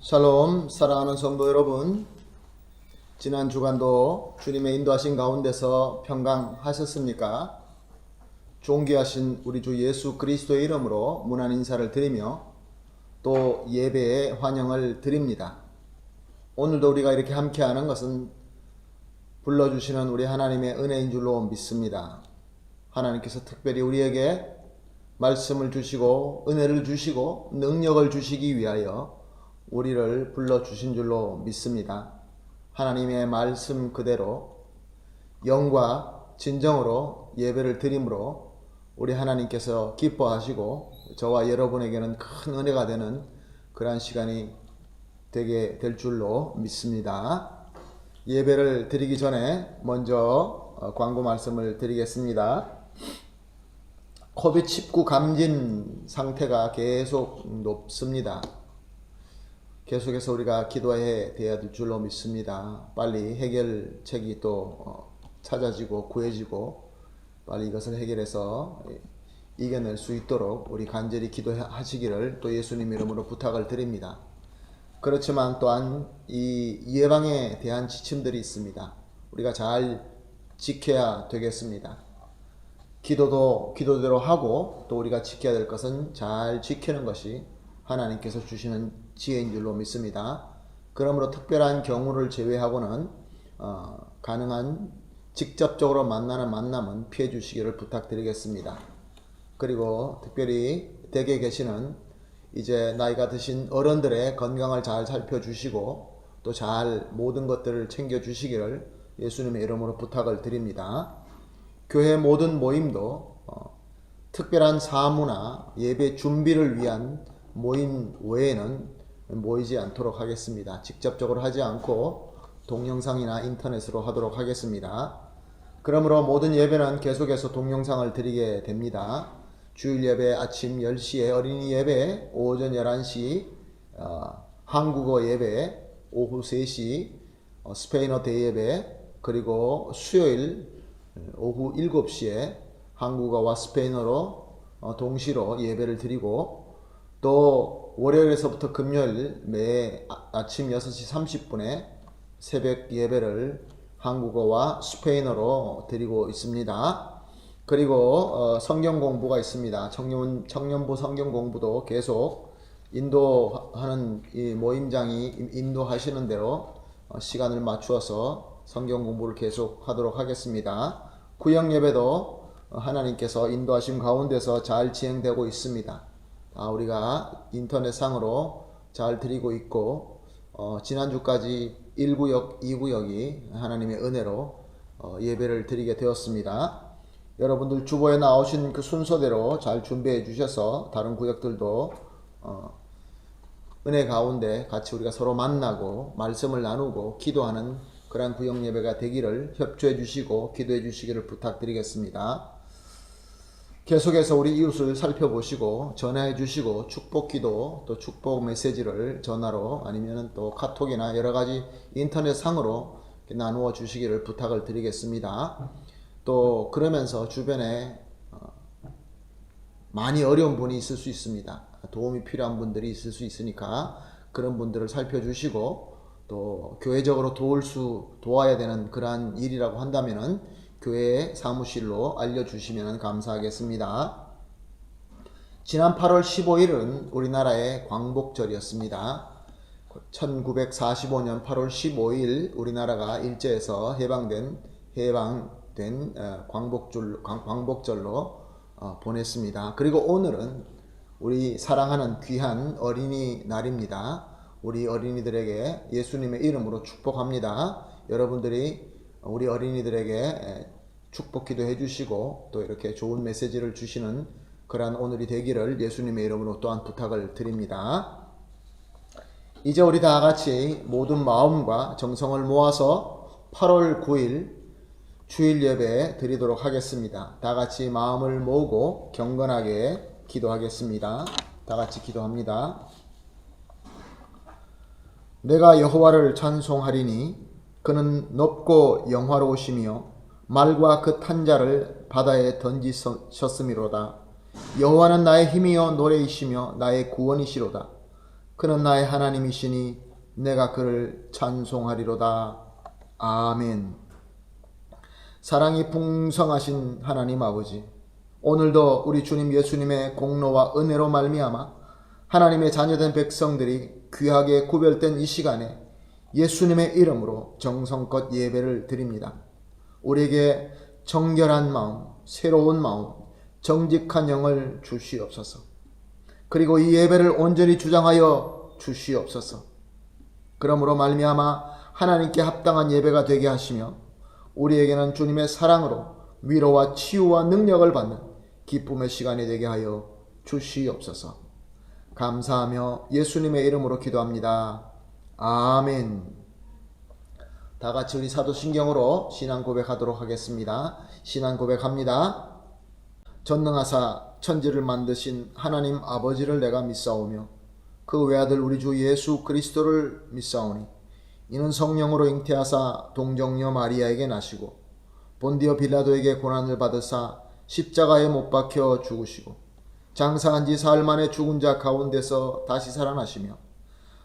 샬롬, 사랑하는 성도 여러분, 지난 주간도 주님의 인도하신 가운데서 평강하셨습니까? 존귀하신 우리 주 예수 그리스도의 이름으로 문안 인사를 드리며 또 예배에 환영을 드립니다. 오늘도 우리가 이렇게 함께하는 것은 불러주시는 우리 하나님의 은혜인 줄로 믿습니다. 하나님께서 특별히 우리에게 말씀을 주시고 은혜를 주시고 능력을 주시기 위하여 우리를 불러주신 줄로 믿습니다. 하나님의 말씀 그대로 영과 진정으로 예배를 드림으로 우리 하나님께서 기뻐하시고 저와 여러분에게는 큰 은혜가 되는 그러한 시간이 되게 될 줄로 믿습니다. 예배를 드리기 전에 먼저 광고 말씀을 드리겠습니다. 코비드-19 감진 상태가 계속 높습니다. 계속해서 우리가 기도해야 될 줄로 믿습니다. 빨리 해결책이 또 찾아지고 구해지고 빨리 이것을 해결해서 이겨낼 수 있도록 우리 간절히 기도하시기를 또 예수님 이름으로 부탁을 드립니다. 그렇지만 또한 이 예방에 대한 지침들이 있습니다. 우리가 잘 지켜야 되겠습니다. 기도대로 하고 또 우리가 지켜야 될 것은 잘 지키는 것이 하나님께서 주시는 지혜인 줄로 믿습니다. 그러므로 특별한 경우를 제외하고는 가능한 직접적으로 만나는 만남은 피해 주시기를 부탁드리겠습니다. 그리고 특별히 댁에 계시는 이제 나이가 드신 어른들의 건강을 잘 살펴주시고 또 잘 모든 것들을 챙겨주시기를 예수님의 이름으로 부탁을 드립니다. 교회 모든 모임도 특별한 사무나 예배 준비를 위한 모임 외에는 모이지 않도록 하겠습니다. 직접적으로 하지 않고 동영상이나 인터넷으로 하도록 하겠습니다. 그러므로 모든 예배는 계속해서 동영상을 드리게 됩니다. 주일 예배 아침 10시에, 어린이 예배 오전 11시, 한국어 예배 오후 3시, 스페인어 대예배, 그리고 수요일 오후 7시에 한국어와 스페인어로 동시로 예배를 드리고 또 월요일에서부터 금요일 매 아침 6시 30분에 새벽 예배를 한국어와 스페인어로 드리고 있습니다. 그리고 성경 공부가 있습니다. 청년부 성경 공부도 계속 인도하는 이 모임장이 인도하시는 대로 시간을 맞추어서 성경 공부를 계속 하도록 하겠습니다. 구역 예배도 하나님께서 인도하신 가운데서 잘 진행되고 있습니다. 우리가 인터넷상으로 잘 드리고 있고 지난주까지 1구역, 2구역이 하나님의 은혜로 예배를 드리게 되었습니다. 여러분들 주보에 나오신 그 순서대로 잘 준비해 주셔서 다른 구역들도 은혜 가운데 같이 우리가 서로 만나고 말씀을 나누고 기도하는 그러한 구역 예배가 되기를 협조해 주시고 기도해 주시기를 부탁드리겠습니다. 계속해서 우리 이웃을 살펴보시고 전화해 주시고 축복 기도 또 축복 메시지를 전화로 아니면 또 카톡이나 여러 가지 인터넷 상으로 나누어 주시기를 부탁을 드리겠습니다. 또 그러면서 주변에 많이 어려운 분이 있을 수 있습니다. 도움이 필요한 분들이 있을 수 있으니까 그런 분들을 살펴주시고 또 교회적으로 도와야 되는 그러한 일이라고 한다면은 교회 사무실로 알려주시면 감사하겠습니다. 지난 8월 15일은 우리나라의 광복절이었습니다. 1945년 8월 15일 우리나라가 일제에서 해방된 광복절로 보냈습니다. 그리고 오늘은 우리 사랑하는 귀한 어린이날입니다. 우리 어린이들에게 예수님의 이름으로 축복합니다. 여러분들이 우리 어린이들에게 축복 기도해 주시고 또 이렇게 좋은 메시지를 주시는 그러한 오늘이 되기를 예수님의 이름으로 또한 부탁을 드립니다. 이제 우리 다 같이 모든 마음과 정성을 모아서 8월 9일 주일 예배 드리도록 하겠습니다. 다 같이 마음을 모으고 경건하게 기도하겠습니다. 다 같이 기도합니다. 내가 여호와를 찬송하리니 그는 높고 영화로우시며 말과 그 탄자를 바다에 던지셨음이로다. 여호와는 나의 힘이요 노래이시며 나의 구원이시로다. 그는 나의 하나님이시니 내가 그를 찬송하리로다. 아멘. 사랑이 풍성하신 하나님 아버지, 오늘도 우리 주님 예수님의 공로와 은혜로 말미암아 하나님의 자녀된 백성들이 귀하게 구별된 이 시간에 예수님의 이름으로 정성껏 예배를 드립니다. 우리에게 정결한 마음, 새로운 마음, 정직한 영을 주시옵소서. 그리고 이 예배를 온전히 주장하여 주시옵소서. 그러므로 말미암아 하나님께 합당한 예배가 되게 하시며 우리에게는 주님의 사랑으로 위로와 치유와 능력을 받는 기쁨의 시간이 되게 하여 주시옵소서. 감사하며 예수님의 이름으로 기도합니다. 아멘. 다 같이 우리 사도신경으로 신앙 고백하도록 하겠습니다. 신앙 고백합니다. 전능하사 천지를 만드신 하나님 아버지를 내가 믿사오며 그 외아들 우리 주 예수 그리스도를 믿사오니 이는 성령으로 잉태하사 동정녀 마리아에게 나시고 본디오 빌라도에게 고난을 받으사 십자가에 못 박혀 죽으시고 장사한 지 사흘 만에 죽은 자 가운데서 다시 살아나시며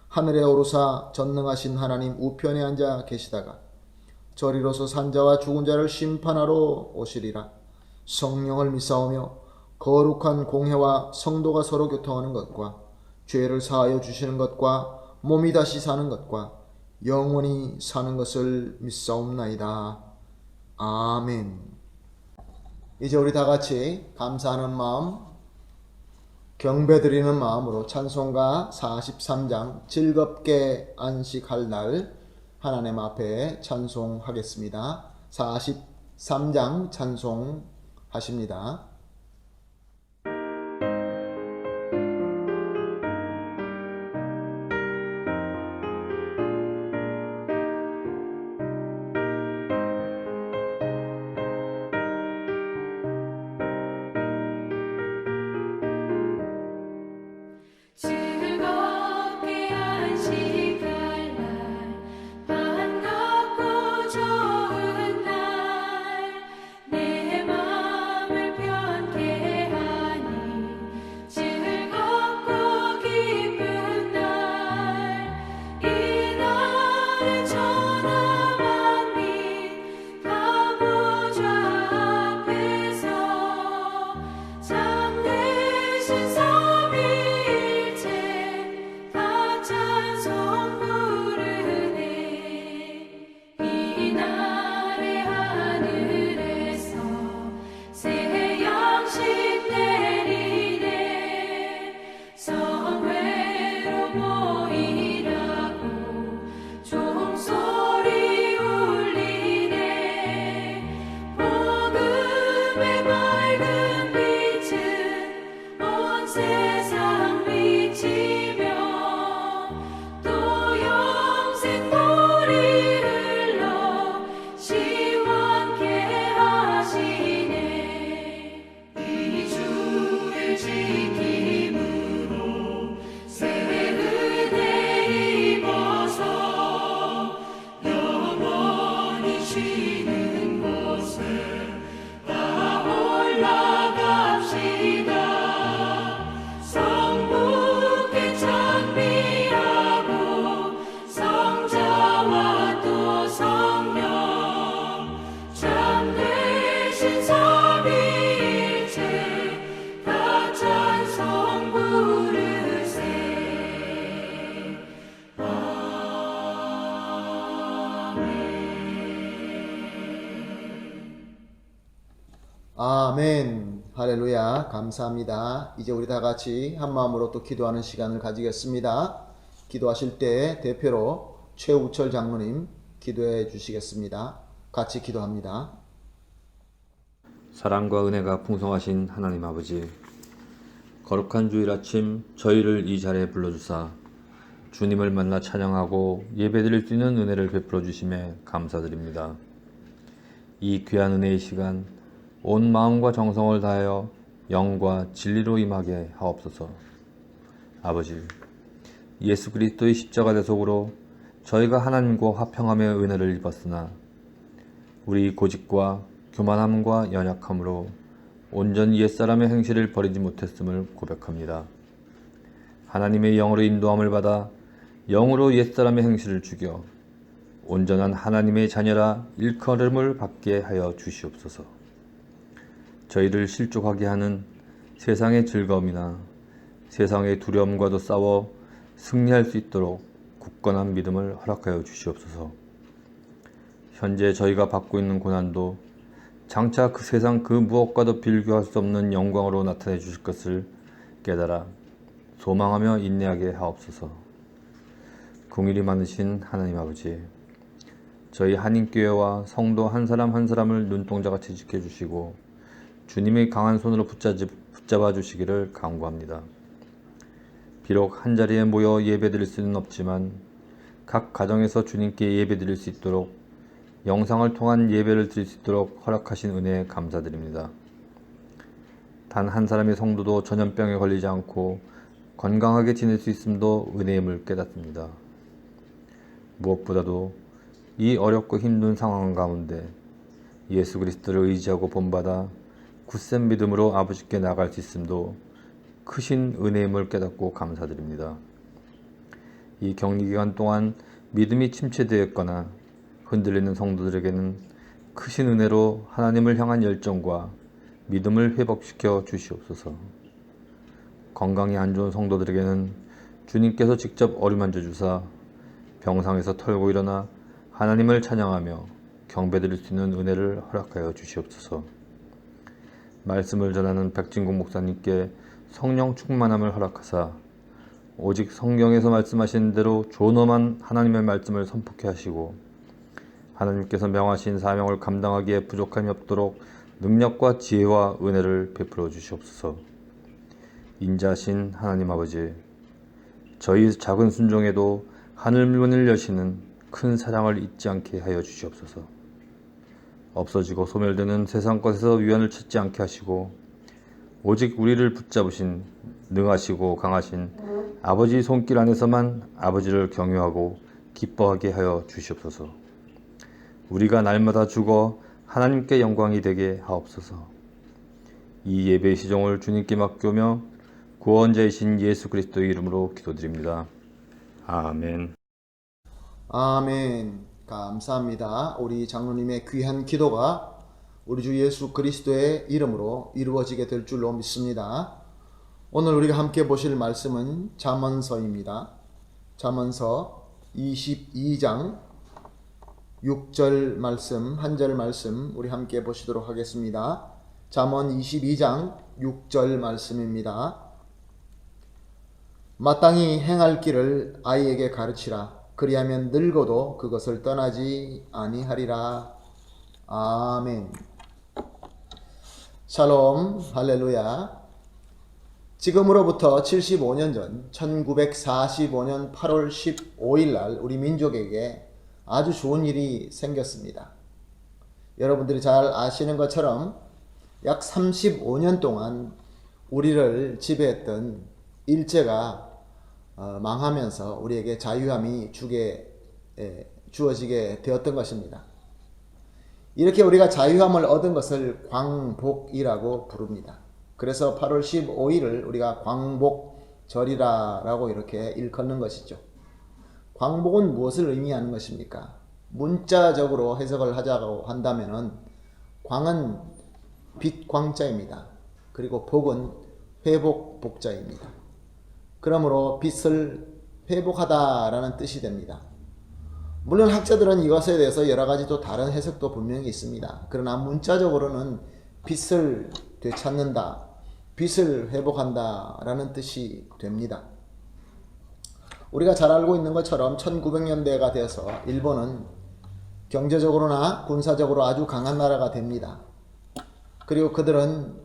하늘에 오르사 전능하신 하나님 우편에 앉아 계시다가 저리로서 산자와 죽은 자를 심판하러 오시리라. 성령을 믿사오며 거룩한 공회와 성도가 서로 교통하는 것과 죄를 사하여 주시는 것과 몸이 다시 사는 것과 영원히 사는 것을 믿사옵나이다. 아멘. 이제 우리 다 같이 감사하는 마음, 경배드리는 마음으로 찬송가 43장 즐겁게 안식할 날 하나님 앞에 찬송하겠습니다. 43장 찬송하십니다. 아멘. 할렐루야. 감사합니다. 이제 우리 다 같이 한 마음으로 또 기도하는 시간을 가지겠습니다. 기도하실 때 대표로 최우철 장로님 기도해 주시겠습니다. 같이 기도합니다. 사랑과 은혜가 풍성하신 하나님 아버지, 거룩한 주일 아침 저희를 이 자리에 불러주사 주님을 만나 찬양하고 예배드릴 수 있는 은혜를 베풀어 주심에 감사드립니다. 이 귀한 은혜의 시간 온 마음과 정성을 다하여 영과 진리로 임하게 하옵소서. 아버지, 예수 그리스도의 십자가 대속으로 저희가 하나님과 화평함의 은혜를 입었으나 우리 고집과 교만함과 연약함으로 온전히 옛사람의 행실을 버리지 못했음을 고백합니다. 하나님의 영으로 인도함을 받아 영으로 옛사람의 행실을 죽여 온전한 하나님의 자녀라 일컬음을 받게 하여 주시옵소서. 저희를 실족하게 하는 세상의 즐거움이나 세상의 두려움과도 싸워 승리할 수 있도록 굳건한 믿음을 허락하여 주시옵소서. 현재 저희가 받고 있는 고난도 장차 그 세상 그 무엇과도 비교할 수 없는 영광으로 나타내 주실 것을 깨달아 소망하며 인내하게 하옵소서. 긍휼이 많으신 하나님 아버지, 저희 한인교회와 성도 한 사람 한 사람을 눈동자같이 지켜주시고 주님의 강한 손으로 붙잡아 주시기를 간구합니다. 비록 한자리에 모여 예배드릴 수는 없지만 각 가정에서 주님께 예배드릴 수 있도록 영상을 통한 예배를 드릴 수 있도록 허락하신 은혜에 감사드립니다. 단 한 사람의 성도도 전염병에 걸리지 않고 건강하게 지낼 수 있음도 은혜임을 깨닫습니다. 무엇보다도 이 어렵고 힘든 상황 가운데 예수 그리스도를 의지하고 본받아 굳센 믿음으로 아버지께 나갈 수 있음도 크신 은혜임을 깨닫고 감사드립니다. 이 격리기간 동안 믿음이 침체되었거나 흔들리는 성도들에게는 크신 은혜로 하나님을 향한 열정과 믿음을 회복시켜 주시옵소서. 건강이 안 좋은 성도들에게는 주님께서 직접 어루만져 주사 병상에서 털고 일어나 하나님을 찬양하며 경배드릴 수 있는 은혜를 허락하여 주시옵소서. 말씀을 전하는 백진국 목사님께 성령 충만함을 허락하사 오직 성경에서 말씀하신 대로 존엄한 하나님의 말씀을 선포케 하시고 하나님께서 명하신 사명을 감당하기에 부족함이 없도록 능력과 지혜와 은혜를 베풀어 주시옵소서. 인자하신 하나님 아버지, 저희 작은 순종에도 하늘 문을 여시는 큰 사랑을 잊지 않게 하여 주시옵소서. 없어지고 소멸되는 세상 것에서 위안을 찾지 않게 하시고 오직 우리를 붙잡으신 능하시고 강하신 아버지 손길 안에서만 아버지를 경외하고 기뻐하게 하여 주시옵소서. 우리가 날마다 죽어 하나님께 영광이 되게 하옵소서. 이 예배의 시종을 주님께 맡기며 구원자이신 예수 그리스도의 이름으로 기도드립니다. 아멘. 아멘. 감사합니다. 우리 장로님의 귀한 기도가 우리 주 예수 그리스도의 이름으로 이루어지게 될 줄로 믿습니다. 오늘 우리가 함께 보실 말씀은 잠언서입니다. 잠언서 22장 6절 말씀, 한 절 말씀 우리 함께 보시도록 하겠습니다. 잠언 22장 6절 말씀입니다. 마땅히 행할 길을 아이에게 가르치라. 그리하면 늙어도 그것을 떠나지 아니하리라. 아멘. 샬롬, 할렐루야. 지금으로부터 75년 전 1945년 8월 15일 날 우리 민족에게 아주 좋은 일이 생겼습니다. 여러분들이 잘 아시는 것처럼 약 35년 동안 우리를 지배했던 일제가 망하면서 우리에게 자유함이 주어지게 되었던 것입니다. 이렇게 우리가 자유함을 얻은 것을 광복이라고 부릅니다. 그래서 8월 15일을 우리가 광복절이라고 이렇게 일컫는 것이죠. 광복은 무엇을 의미하는 것입니까? 문자적으로 해석을 하자고 한다면은 광은 빛 광자입니다. 그리고 복은 회복 복자입니다. 그러므로 빛을 회복하다라는 뜻이 됩니다. 물론 학자들은 이것에 대해서 여러 가지 또 다른 해석도 분명히 있습니다. 그러나 문자적으로는 빛을 되찾는다, 빛을 회복한다 라는 뜻이 됩니다. 우리가 잘 알고 있는 것처럼 1900년대가 되어서 일본은 경제적으로나 군사적으로 아주 강한 나라가 됩니다. 그리고 그들은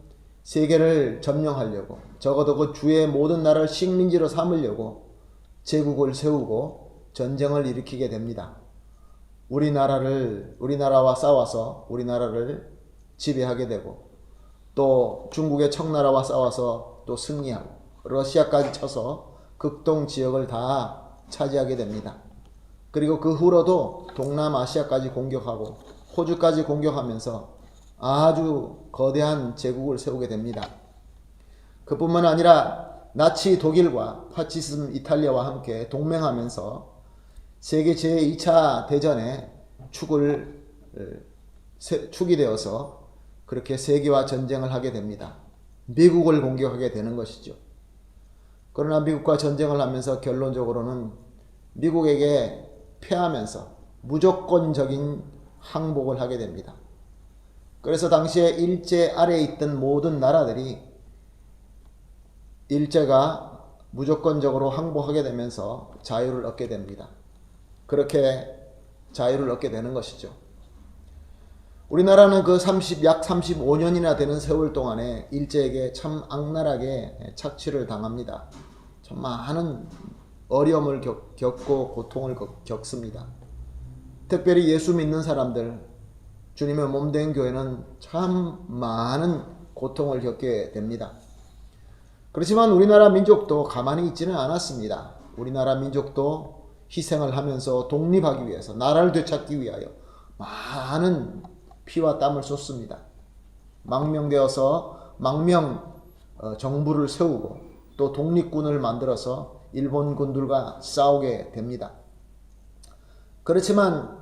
세계를 점령하려고, 적어도 그 주의 모든 나라를 식민지로 삼으려고 제국을 세우고 전쟁을 일으키게 됩니다. 우리나라와 싸워서 우리나라를 지배하게 되고, 또 중국의 청나라와 싸워서 또 승리하고, 러시아까지 쳐서 극동 지역을 다 차지하게 됩니다. 그리고 그 후로도 동남아시아까지 공격하고 호주까지 공격하면서 아주 거대한 제국을 세우게 됩니다. 그뿐만 아니라 나치 독일과 파시즘 이탈리아와 함께 동맹하면서 세계 제2차 대전의 축이 되어서 그렇게 세계화 전쟁을 하게 됩니다. 미국을 공격하게 되는 것이죠. 그러나 미국과 전쟁을 하면서 결론적으로는 미국에게 패하면서 무조건적인 항복을 하게 됩니다. 그래서 당시에 일제 아래에 있던 모든 나라들이 일제가 무조건적으로 항복하게 되면서 자유를 얻게 됩니다. 그렇게 자유를 얻게 되는 것이죠. 우리나라는 그 약 35년이나 되는 세월 동안에 일제에게 참 악랄하게 착취를 당합니다. 참 많은 어려움을 겪고 고통을 겪습니다. 특별히 예수 믿는 사람들, 주님의 몸된 교회는 참 많은 고통을 겪게 됩니다. 그렇지만 우리나라 민족도 가만히 있지는 않았습니다. 우리나라 민족도 희생을 하면서 독립하기 위해서, 나라를 되찾기 위하여 많은 피와 땀을 쏟습니다. 망명되어서 정부를 세우고 또 독립군을 만들어서 일본군들과 싸우게 됩니다. 그렇지만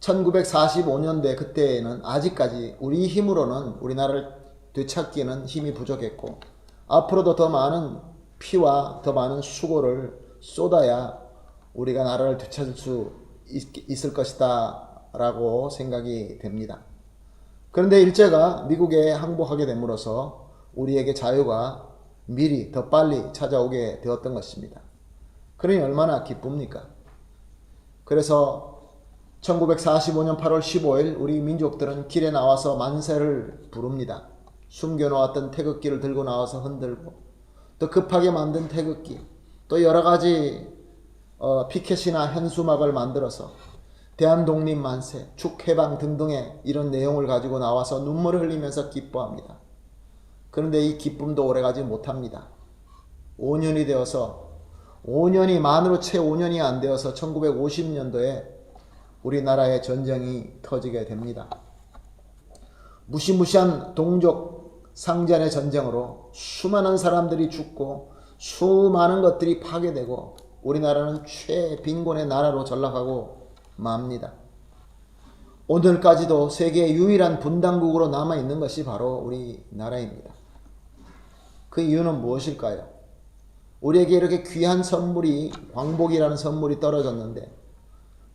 1945년대 그때에는 아직까지 우리 힘으로는 우리나라를 되찾기에는 힘이 부족했고 앞으로도 더 많은 피와 더 많은 수고를 쏟아야 우리가 나라를 되찾을 수 있을 것이다 라고 생각이 됩니다. 그런데 일제가 미국에 항복하게 됨으로써 우리에게 자유가 미리 더 빨리 찾아오게 되었던 것입니다. 그러니 얼마나 기쁩니까? 그래서 1945년 8월 15일 우리 민족들은 길에 나와서 만세를 부릅니다. 숨겨놓았던 태극기를 들고 나와서 흔들고 또 급하게 만든 태극기 또 여러가지 피켓이나 현수막을 만들어서 대한독립 만세, 축해방 등등의 이런 내용을 가지고 나와서 눈물을 흘리면서 기뻐합니다. 그런데 이 기쁨도 오래가지 못합니다. 5년이 되어서 5년이 만으로 채 5년이 안 되어서 1950년도에 우리나라의 전쟁이 터지게 됩니다. 무시무시한 동족 상잔의 전쟁으로 수많은 사람들이 죽고 수많은 것들이 파괴되고 우리나라는 최빈곤의 나라로 전락하고 맙니다. 오늘까지도 세계의 유일한 분단국으로 남아있는 것이 바로 우리나라입니다. 그 이유는 무엇일까요? 우리에게 이렇게 귀한 선물이 광복이라는 선물이 떨어졌는데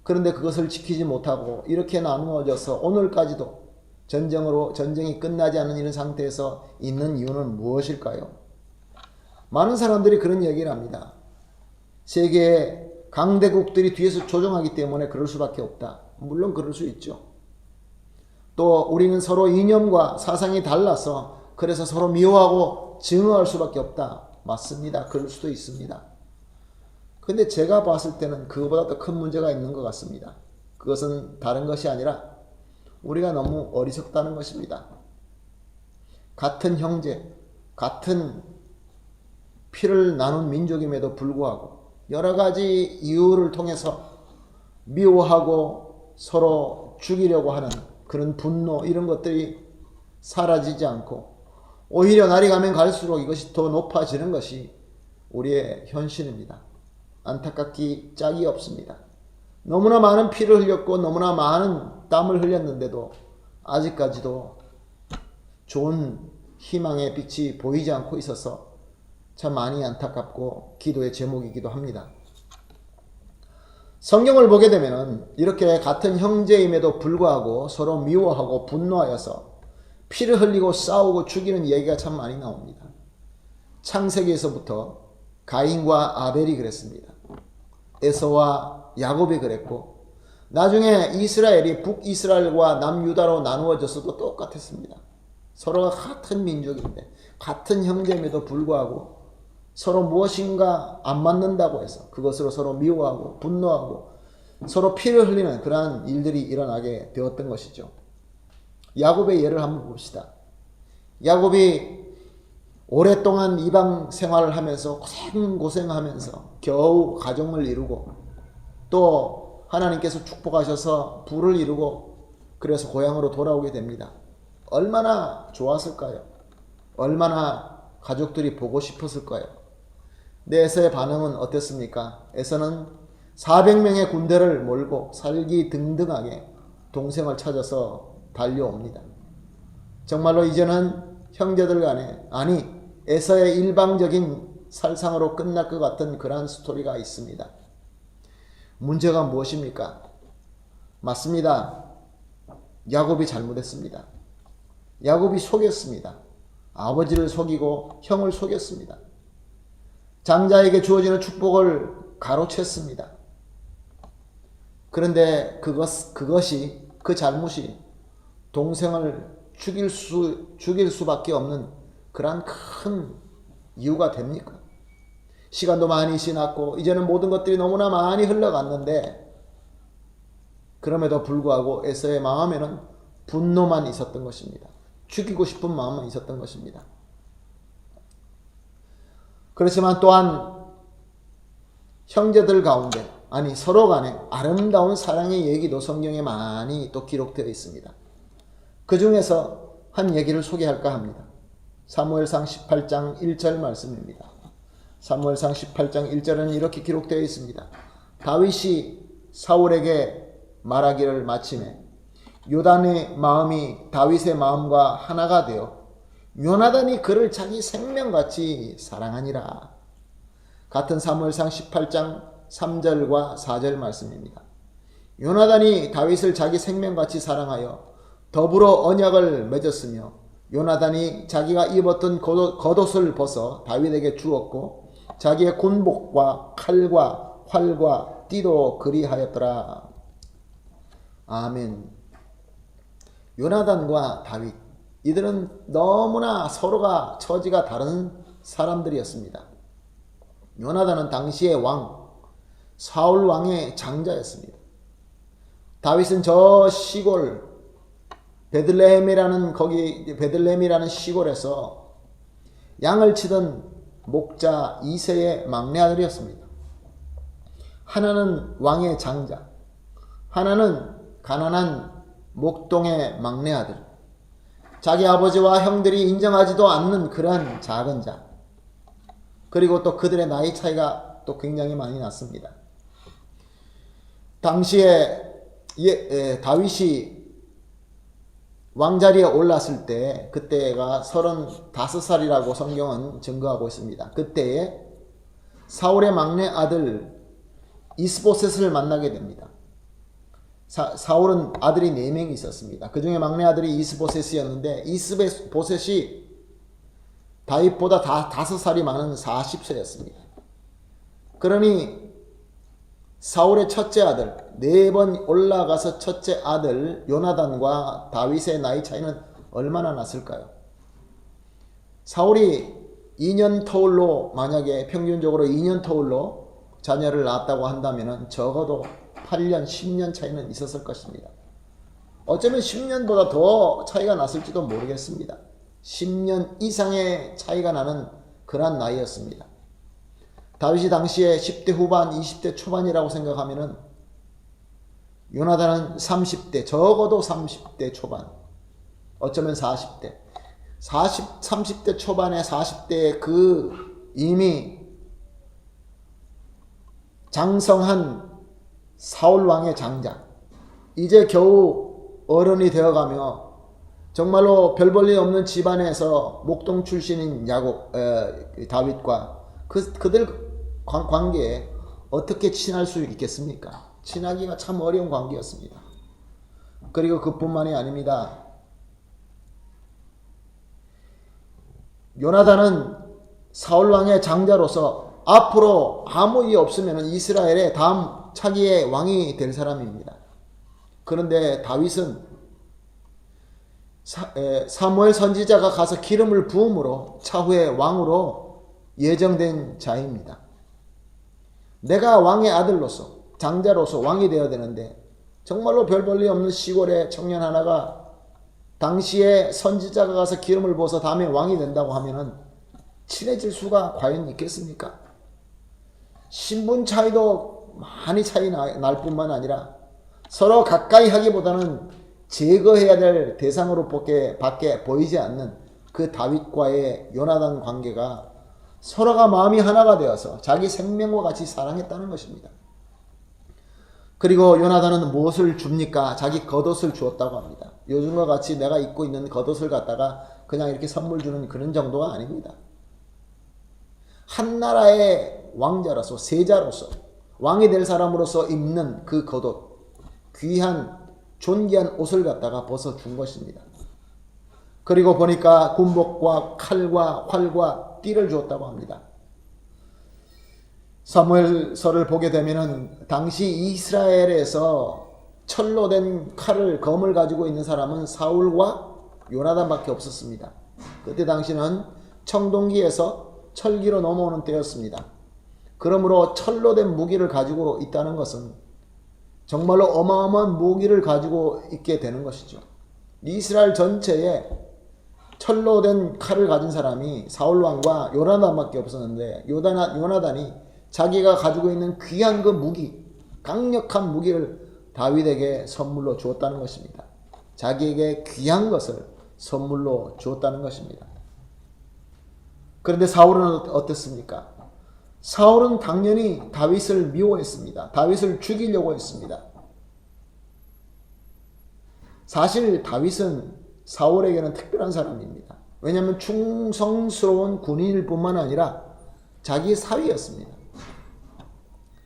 그런데 그것을 지키지 못하고 이렇게 나누어져서 오늘까지도 전쟁이 끝나지 않은 이런 상태에서 있는 이유는 무엇일까요? 많은 사람들이 그런 얘기를 합니다. 세계의 강대국들이 뒤에서 조종하기 때문에 그럴 수밖에 없다. 물론 그럴 수 있죠. 또 우리는 서로 이념과 사상이 달라서 그래서 서로 미워하고 증오할 수밖에 없다. 맞습니다. 그럴 수도 있습니다. 근데 제가 봤을 때는 그거보다 더 큰 문제가 있는 것 같습니다. 그것은 다른 것이 아니라 우리가 너무 어리석다는 것입니다. 같은 형제, 같은 피를 나눈 민족임에도 불구하고 여러 가지 이유를 통해서 미워하고 서로 죽이려고 하는 그런 분노 이런 것들이 사라지지 않고 오히려 날이 가면 갈수록 이것이 더 높아지는 것이 우리의 현실입니다. 안타깝기 짝이 없습니다. 너무나 많은 피를 흘렸고 너무나 많은 땀을 흘렸는데도 아직까지도 좋은 희망의 빛이 보이지 않고 있어서 참 많이 안타깝고 기도의 제목이기도 합니다. 성경을 보게 되면 이렇게 같은 형제임에도 불구하고 서로 미워하고 분노하여서 피를 흘리고 싸우고 죽이는 얘기가 참 많이 나옵니다. 창세기에서부터 가인과 아벨이 그랬습니다. 에서와 야곱이 그랬고 나중에 이스라엘이 북이스라엘과 남유다로 나누어져서도 똑같았습니다. 서로가 같은 민족인데 같은 형제임에도 불구하고 서로 무엇인가 안 맞는다고 해서 그것으로 서로 미워하고 분노하고 서로 피를 흘리는 그러한 일들이 일어나게 되었던 것이죠. 야곱의 예를 한번 봅시다. 야곱이 오랫동안 이방 생활을 하면서 고생하면서 겨우 가정을 이루고 또 하나님께서 축복하셔서 부를 이루고 그래서 고향으로 돌아오게 됩니다. 얼마나 좋았을까요? 얼마나 가족들이 보고 싶었을까요? 근데 에서의 반응은 어땠습니까? 에서는 400명의 군대를 몰고 살기 등등하게 동생을 찾아서 달려옵니다. 정말로 이제는 형제들 간에, 아니 에서의 일방적인 살상으로 끝날 것 같은 그러한 스토리가 있습니다. 문제가 무엇입니까? 맞습니다. 야곱이 잘못했습니다. 야곱이 속였습니다. 아버지를 속이고 형을 속였습니다. 장자에게 주어지는 축복을 가로챘습니다. 그런데 그것이 그 잘못이 동생을 죽일 수밖에 없는 그러한 큰 이유가 됩니까? 시간도 많이 지났고 이제는 모든 것들이 너무나 많이 흘러갔는데 그럼에도 불구하고 에서의 마음에는 분노만 있었던 것입니다. 죽이고 싶은 마음만 있었던 것입니다. 그렇지만 또한 형제들 가운데, 아니 서로 간에 아름다운 사랑의 얘기도 성경에 많이 또 기록되어 있습니다. 그 중에서 한 얘기를 소개할까 합니다. 사무엘상 18장 1절 말씀입니다. 사무엘상 18장 1절은 이렇게 기록되어 있습니다. 다윗이 사울에게 말하기를 마침에 요단의 마음이 다윗의 마음과 하나가 되어 요나단이 그를 자기 생명같이 사랑하니라. 같은 사무엘상 18장 3절과 4절 말씀입니다. 요나단이 다윗을 자기 생명같이 사랑하여 더불어 언약을 맺었으며 요나단이 자기가 입었던 겉옷을 벗어 다윗에게 주었고 자기의 군복과 칼과 활과 띠도 그리하였더라. 아멘. 요나단과 다윗, 이들은 너무나 서로가 처지가 다른 사람들이었습니다. 요나단은 당시의 왕, 사울 왕의 장자였습니다. 다윗은 저 시골 베들레헴이라는 시골에서 양을 치던 목자 이새의 막내 아들이었습니다. 하나는 왕의 장자, 하나는 가난한 목동의 막내 아들, 자기 아버지와 형들이 인정하지도 않는 그러한 작은 자, 그리고 또 그들의 나이 차이가 또 굉장히 많이 났습니다. 당시에 다윗이 왕자리에 올랐을 때 그때가 35살이라고 성경은 증거하고 있습니다. 그때에 사울의 막내 아들 이스보셋을 만나게 됩니다. 사울은 아들이 4명이 있었습니다. 그 중에 막내 아들이 이스보셋이었는데 이스보셋이 다윗보다 5살이 많은 40세였습니다. 그러니 사울의 첫째 아들, 4번 올라가서 첫째 아들 요나단과 다윗의 나이 차이는 얼마나 났을까요? 사울이 2년 터울로, 만약에 평균적으로 2년 터울로 자녀를 낳았다고 한다면 적어도 8년, 10년 차이는 있었을 것입니다. 어쩌면 10년보다 더 차이가 났을지도 모르겠습니다. 10년 이상의 차이가 나는 그런 나이였습니다. 다윗이 당시에 10대 후반, 20대 초반이라고 생각하면은 요나단은 30대, 적어도 30대 초반, 어쩌면 40대, 30대 초반에 40대에 그 이미 장성한 사울왕의 장자, 이제 겨우 어른이 되어가며 정말로 별 볼 일 없는 집안에서 목동 출신인 다윗과 그들 관계에 어떻게 친할 수 있겠습니까? 친하기가 참 어려운 관계였습니다. 그리고 그뿐만이 아닙니다. 요나단은 사울왕의 장자로서 앞으로 아무 일 없으면 이스라엘의 다음 차기의 왕이 될 사람입니다. 그런데 다윗은 사무엘 선지자가 가서 기름을 부음으로 차후에 왕으로 예정된 자입니다. 내가 왕의 아들로서, 장자로서 왕이 되어야 되는데 정말로 별 볼 일 없는 시골의 청년 하나가 당시에 선지자가 가서 기름을 부어서 다음에 왕이 된다고 하면은 친해질 수가 과연 있겠습니까? 신분 차이도 많이 차이 날 뿐만 아니라 서로 가까이 하기보다는 제거해야 될 대상으로 밖에 보이지 않는 그 다윗과의 요나단 관계가 서로가 마음이 하나가 되어서 자기 생명과 같이 사랑했다는 것입니다. 그리고 요나단은 무엇을 줍니까? 자기 겉옷을 주었다고 합니다. 요즘과 같이 내가 입고 있는 겉옷을 갖다가 그냥 이렇게 선물 주는 그런 정도가 아닙니다. 한 나라의 왕자로서, 세자로서, 왕이 될 사람으로서 입는 그 겉옷, 귀한 존귀한 옷을 갖다가 벗어준 것입니다. 그리고 보니까 군복과 칼과 활과 띠를 주었다고 합니다. 사무엘서를 보게 되면은 당시 이스라엘에서 철로 된 칼을, 검을 가지고 있는 사람은 사울과 요나단밖에 없었습니다. 그때 당시는 청동기에서 철기로 넘어오는 때였습니다. 그러므로 철로 된 무기를 가지고 있다는 것은 정말로 어마어마한 무기를 가지고 있게 되는 것이죠. 이스라엘 전체에 철로 된 칼을 가진 사람이 사울왕과 요나단밖에 없었는데 요나단이 자기가 가지고 있는 귀한 그 무기, 강력한 무기를 다윗에게 선물로 주었다는 것입니다. 자기에게 귀한 것을 선물로 주었다는 것입니다. 그런데 사울은 어땠습니까? 사울은 당연히 다윗을 미워했습니다. 다윗을 죽이려고 했습니다. 사실 다윗은 사울에게는 특별한 사람입니다. 왜냐하면 충성스러운 군인일 뿐만 아니라 자기 사위였습니다.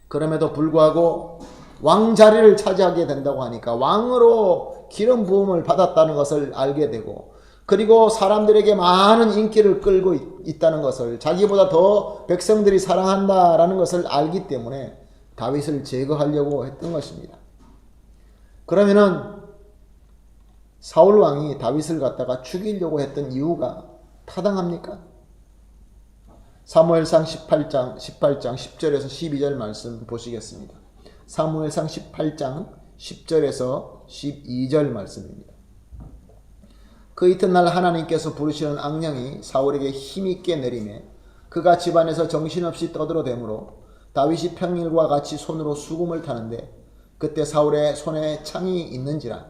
그럼에도 불구하고 왕자리를 차지하게 된다고 하니까 왕으로 기름 부음을 받았다는 것을 알게 되고, 그리고 사람들에게 많은 인기를 끌고 있다는 것을, 자기보다 더 백성들이 사랑한다라는 것을 알기 때문에 다윗을 제거하려고 했던 것입니다. 그러면은 사울 왕이 다윗을 갖다가 죽이려고 했던 이유가 타당합니까? 사무엘상 18장 10절에서 12절 말씀 보시겠습니다. 사무엘상 18장 10절에서 12절 말씀입니다. 그 이튿날 하나님께서 부르시는 악령이 사울에게 힘있게 내리매 그가 집안에서 정신없이 떠들어대므로 다윗이 평일과 같이 손으로 수금을 타는데 그때 사울의 손에 창이 있는지라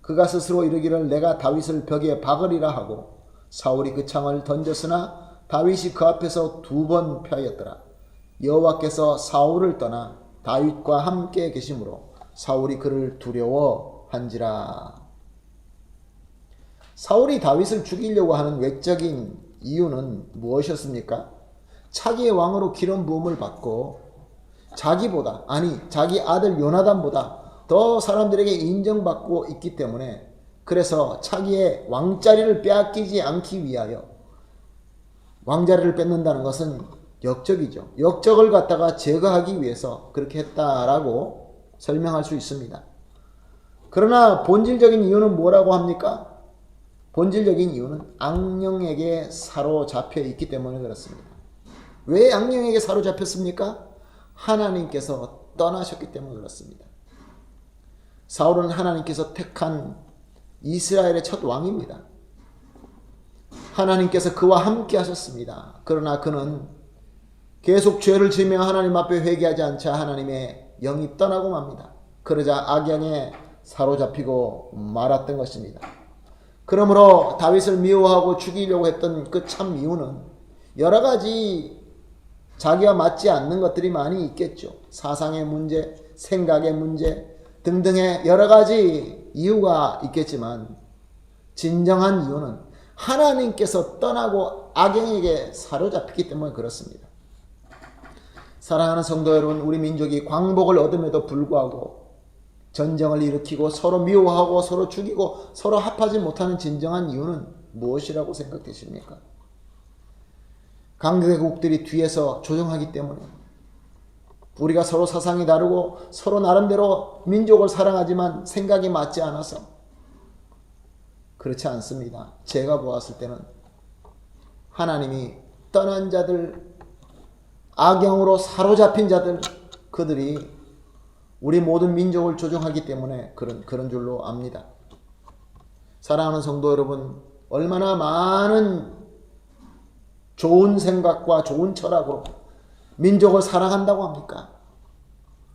그가 스스로 이르기를 내가 다윗을 벽에 박으리라 하고 사울이 그 창을 던졌으나 다윗이 그 앞에서 2번 패하였더라. 여호와께서 사울을 떠나 다윗과 함께 계심으로 사울이 그를 두려워한지라. 사울이 다윗을 죽이려고 하는 외적인 이유는 무엇이었습니까? 차기의 왕으로 기름 부음을 받고 자기보다, 아니 자기 아들 요나단보다 더 사람들에게 인정받고 있기 때문에, 그래서 차기의 왕자리를 빼앗기지 않기 위하여, 왕자리를 뺏는다는 것은 역적이죠. 역적을 갖다가 제거하기 위해서 그렇게 했다라고 설명할 수 있습니다. 그러나 본질적인 이유는 뭐라고 합니까? 본질적인 이유는 악령에게 사로잡혀 있기 때문에 그렇습니다. 왜 악령에게 사로잡혔습니까? 하나님께서 떠나셨기 때문에 그렇습니다. 사울은 하나님께서 택한 이스라엘의 첫 왕입니다. 하나님께서 그와 함께 하셨습니다. 그러나 그는 계속 죄를 지으며 하나님 앞에 회개하지 않자 하나님의 영이 떠나고 맙니다. 그러자 악령에 사로잡히고 말았던 것입니다. 그러므로 다윗을 미워하고 죽이려고 했던 그 참 이유는 여러 가지 자기와 맞지 않는 것들이 많이 있겠죠. 사상의 문제, 생각의 문제 등등의 여러 가지 이유가 있겠지만 진정한 이유는 하나님께서 떠나고 악령에게 사로잡히기 때문에 그렇습니다. 사랑하는 성도 여러분, 우리 민족이 광복을 얻음에도 불구하고 전쟁을 일으키고 서로 미워하고 서로 죽이고 서로 합하지 못하는 진정한 이유는 무엇이라고 생각되십니까? 강대국들이 뒤에서 조종하기 때문에, 우리가 서로 사상이 다르고 서로 나름대로 민족을 사랑하지만 생각이 맞지 않아서, 그렇지 않습니다. 제가 보았을 때는 하나님이 떠난 자들, 악영으로 사로잡힌 자들, 그들이 우리 모든 민족을 조종하기 때문에 그런 줄로 압니다. 사랑하는 성도 여러분, 얼마나 많은 좋은 생각과 좋은 철학으로 민족을 사랑한다고 합니까?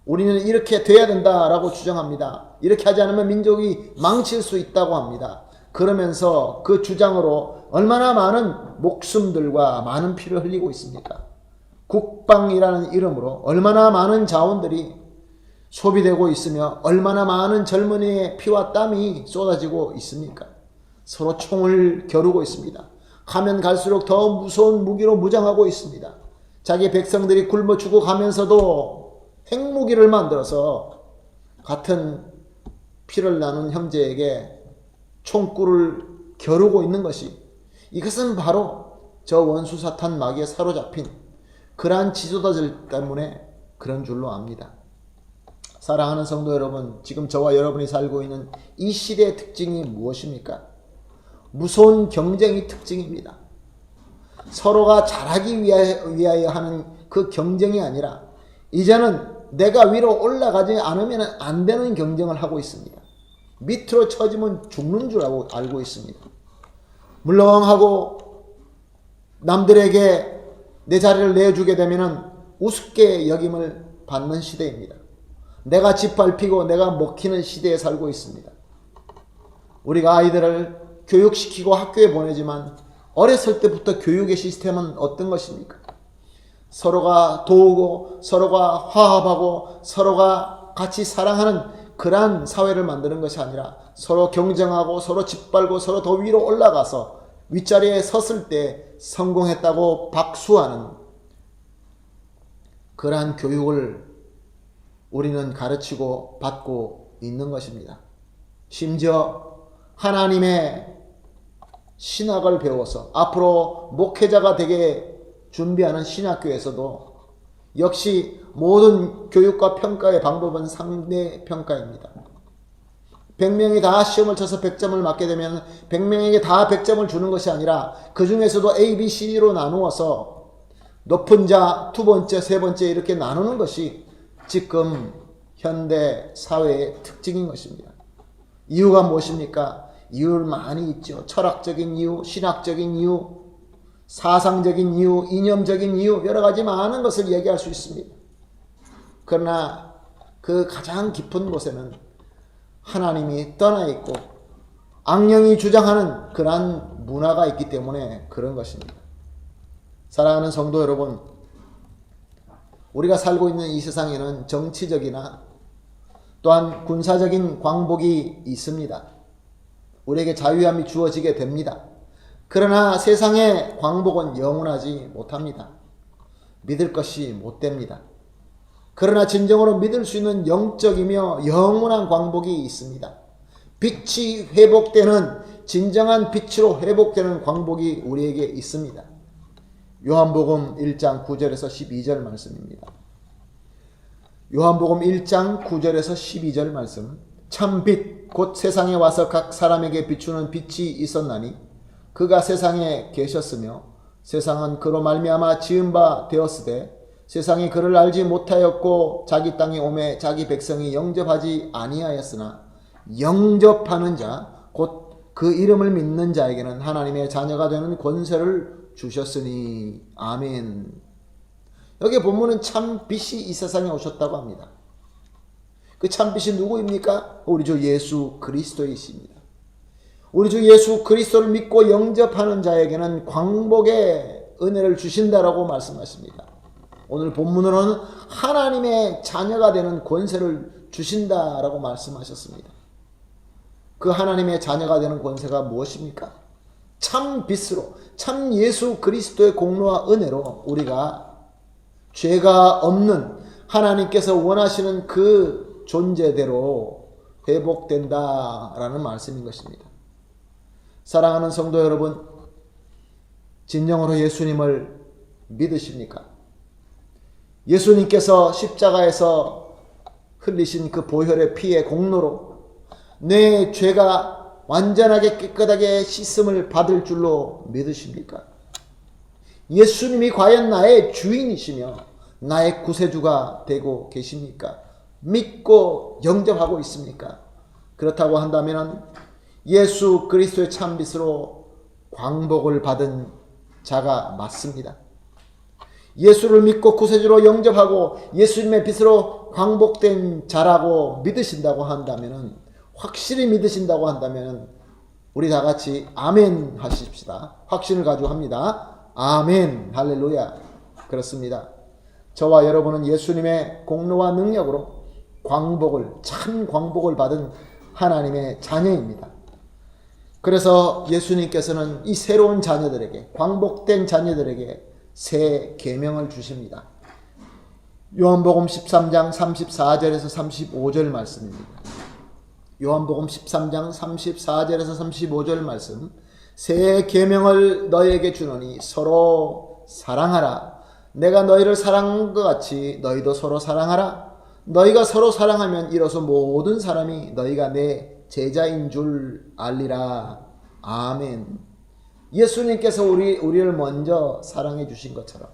우리는 이렇게 돼야 된다라고 주장합니다. 이렇게 하지 않으면 민족이 망칠 수 있다고 합니다. 그러면서 그 주장으로 얼마나 많은 목숨들과 많은 피를 흘리고 있습니까? 국방이라는 이름으로 얼마나 많은 자원들이 소비되고 있으며 얼마나 많은 젊은이의 피와 땀이 쏟아지고 있습니까? 서로 총을 겨루고 있습니다. 가면 갈수록 더 무서운 무기로 무장하고 있습니다. 자기 백성들이 굶어 죽어가면서도 핵무기를 만들어서 같은 피를 나눈 형제에게 총구를 겨루고 있는 것이, 이것은 바로 저 원수 사탄 마귀에 사로잡힌 그러한 지도자들 때문에 그런 줄로 압니다. 사랑하는 성도 여러분, 지금 저와 여러분이 살고 있는 이 시대의 특징이 무엇입니까? 무서운 경쟁이 특징입니다. 서로가 잘하기 위하여 하는 그 경쟁이 아니라 이제는 내가 위로 올라가지 않으면 안 되는 경쟁을 하고 있습니다. 밑으로 처지면 죽는 줄 알고 있습니다. 물렁하고 남들에게 내 자리를 내주게 되면 우습게 여김을 받는 시대입니다. 내가 짓밟히고 내가 먹히는 시대에 살고 있습니다. 우리가 아이들을 교육시키고 학교에 보내지만 어렸을 때부터 교육의 시스템은 어떤 것입니까? 서로가 도우고 서로가 화합하고 서로가 같이 사랑하는 그러한 사회를 만드는 것이 아니라 서로 경쟁하고 서로 짓밟고 서로 더 위로 올라가서 윗자리에 섰을 때 성공했다고 박수하는 그러한 교육을 우리는 가르치고 받고 있는 것입니다. 심지어 하나님의 신학을 배워서 앞으로 목회자가 되게 준비하는 신학교에서도 역시 모든 교육과 평가의 방법은 상대평가입니다. 100명이 다 시험을 쳐서 100점을 맞게 되면 100명에게 다 100점을 주는 것이 아니라 그 중에서도 A, B, C로 나누어서 높은 자, 두 번째, 세 번째 이렇게 나누는 것이 지금 현대 사회의 특징인 것입니다. 이유가 무엇입니까? 이유는 많이 있죠. 철학적인 이유, 신학적인 이유, 사상적인 이유, 이념적인 이유, 여러 가지 많은 것을 얘기할 수 있습니다. 그러나 그 가장 깊은 곳에는 하나님이 떠나 있고 악령이 주장하는 그러한 문화가 있기 때문에 그런 것입니다. 사랑하는 성도 여러분, 우리가 살고 있는 이 세상에는 정치적이나 또한 군사적인 광복이 있습니다. 우리에게 자유함이 주어지게 됩니다. 그러나 세상의 광복은 영원하지 못합니다. 믿을 것이 못됩니다. 그러나 진정으로 믿을 수 있는 영적이며 영원한 광복이 있습니다. 빛이 회복되는, 진정한 빛으로 회복되는 광복이 우리에게 있습니다. 요한복음 1장 9절에서 12절 말씀입니다. 요한복음 1장 9절에서 12절 말씀. 참 빛, 곧 세상에 와서 각 사람에게 비추는 빛이 있었나니 그가 세상에 계셨으며 세상은 그로 말미암아 지은 바 되었으되 세상이 그를 알지 못하였고 자기 땅에 오매 자기 백성이 영접하지 아니하였으나 영접하는 자, 곧 그 이름을 믿는 자에게는 하나님의 자녀가 되는 권세를 주셨으니. 아멘. 여기 본문은 참 빛이 이 세상에 오셨다고 합니다. 그 참 빛이 누구입니까? 우리 주 예수 그리스도이십니다. 우리 주 예수 그리스도를 믿고 영접하는 자에게는 광복의 은혜를 주신다라고 말씀하십니다. 오늘 본문으로는 하나님의 자녀가 되는 권세를 주신다라고 말씀하셨습니다. 그 하나님의 자녀가 되는 권세가 무엇입니까? 참 빛으로, 참 예수 그리스도의 공로와 은혜로 우리가 죄가 없는 하나님께서 원하시는 그 존재대로 회복된다라는 말씀인 것입니다. 사랑하는 성도 여러분, 진정으로 예수님을 믿으십니까? 예수님께서 십자가에서 흘리신 그 보혈의 피의 공로로 내 죄가 완전하게 깨끗하게 씻음을 받을 줄로 믿으십니까? 예수님이 과연 나의 주인이시며 나의 구세주가 되고 계십니까? 믿고 영접하고 있습니까? 그렇다고 한다면 예수 그리스도의 참빛으로 광복을 받은 자가 맞습니다. 예수를 믿고 구세주로 영접하고 예수님의 빛으로 광복된 자라고 믿으신다고 한다면, 확실히 믿으신다고 한다면 우리 다 같이 아멘 하십시다. 확신을 가지고 합니다. 아멘. 할렐루야. 그렇습니다. 저와 여러분은 예수님의 공로와 능력으로 참 광복을 받은 하나님의 자녀입니다. 그래서 예수님께서는 이 새로운 자녀들에게, 광복된 자녀들에게 새 계명을 주십니다. 요한복음 13장 34절에서 35절 말씀입니다. 요한복음 13장 34절에서 35절 말씀. 새 계명을 너희에게 주노니 서로 사랑하라. 내가 너희를 사랑한 것 같이 너희도 서로 사랑하라. 너희가 서로 사랑하면 이로써 모든 사람이 너희가 내 제자인 줄 알리라. 아멘. 예수님께서 우리를 먼저 사랑해 주신 것처럼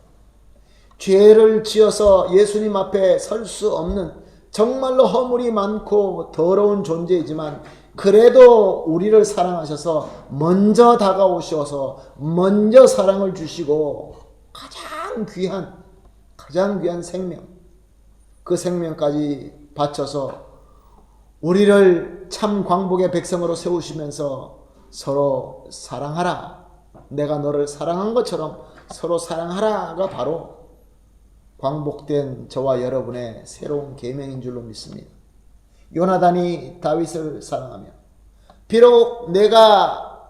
죄를 지어서 예수님 앞에 설 수 없는 정말로 허물이 많고 더러운 존재이지만 그래도 우리를 사랑하셔서 먼저 다가오셔서 먼저 사랑을 주시고 가장 귀한 생명, 그 생명까지 바쳐서 우리를 참 광복의 백성으로 세우시면서 서로 사랑하라. 내가 너를 사랑한 것처럼 서로 사랑하라가 바로 광복된 저와 여러분의 새로운 계명인 줄로 믿습니다. 요나단이 다윗을 사랑하며 비록 내가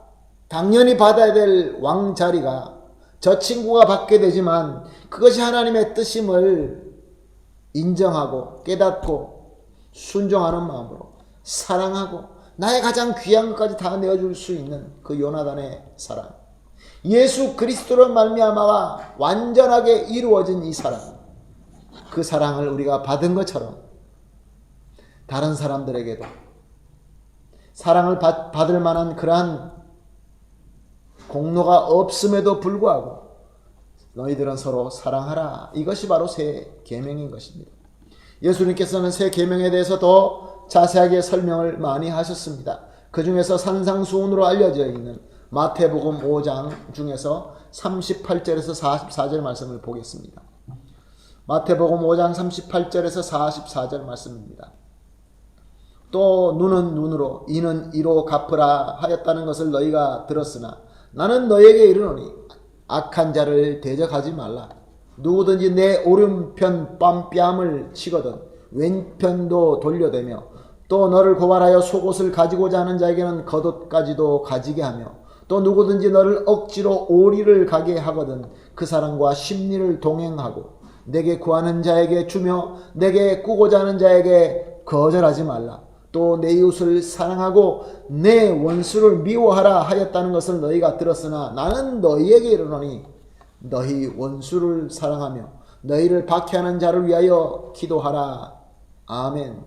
당연히 받아야 될 왕 자리가 저 친구가 받게 되지만 그것이 하나님의 뜻임을 인정하고 깨닫고 순종하는 마음으로 사랑하고 나의 가장 귀한 것까지 다 내어줄 수 있는 그 요나단의 사랑, 예수 그리스도로 말미암아 완전하게 이루어진 이 사랑, 그 사랑을 우리가 받은 것처럼 다른 사람들에게도 사랑을 받을 만한 그러한 공로가 없음에도 불구하고 너희들은 서로 사랑하라. 이것이 바로 새 계명인 것입니다. 예수님께서는 새 계명에 대해서 더 자세하게 설명을 많이 하셨습니다. 그 중에서 산상수훈으로 알려져 있는 마태복음 5장 중에서 38절에서 44절 말씀을 보겠습니다. 마태복음 5장 38절에서 44절 말씀입니다. 또 눈은 눈으로 이는 이로 갚으라 하였다는 것을 너희가 들었으나 나는 너희에게 이르노니 악한 자를 대적하지 말라. 누구든지 내 오른편 뺨을 치거든 왼편도 돌려대며 또 너를 고발하여 속옷을 가지고자 하는 자에게는 겉옷까지도 가지게 하며 또 누구든지 너를 억지로 오리를 가게 하거든 그 사람과 심리를 동행하고 내게 구하는 자에게 주며 내게 꾸고자 하는 자에게 거절하지 말라. 또 내 이웃을 사랑하고 내 원수를 미워하라 하였다는 것을 너희가 들었으나 나는 너희에게 이르노니 너희 원수를 사랑하며 너희를 박해하는 자를 위하여 기도하라. 아멘.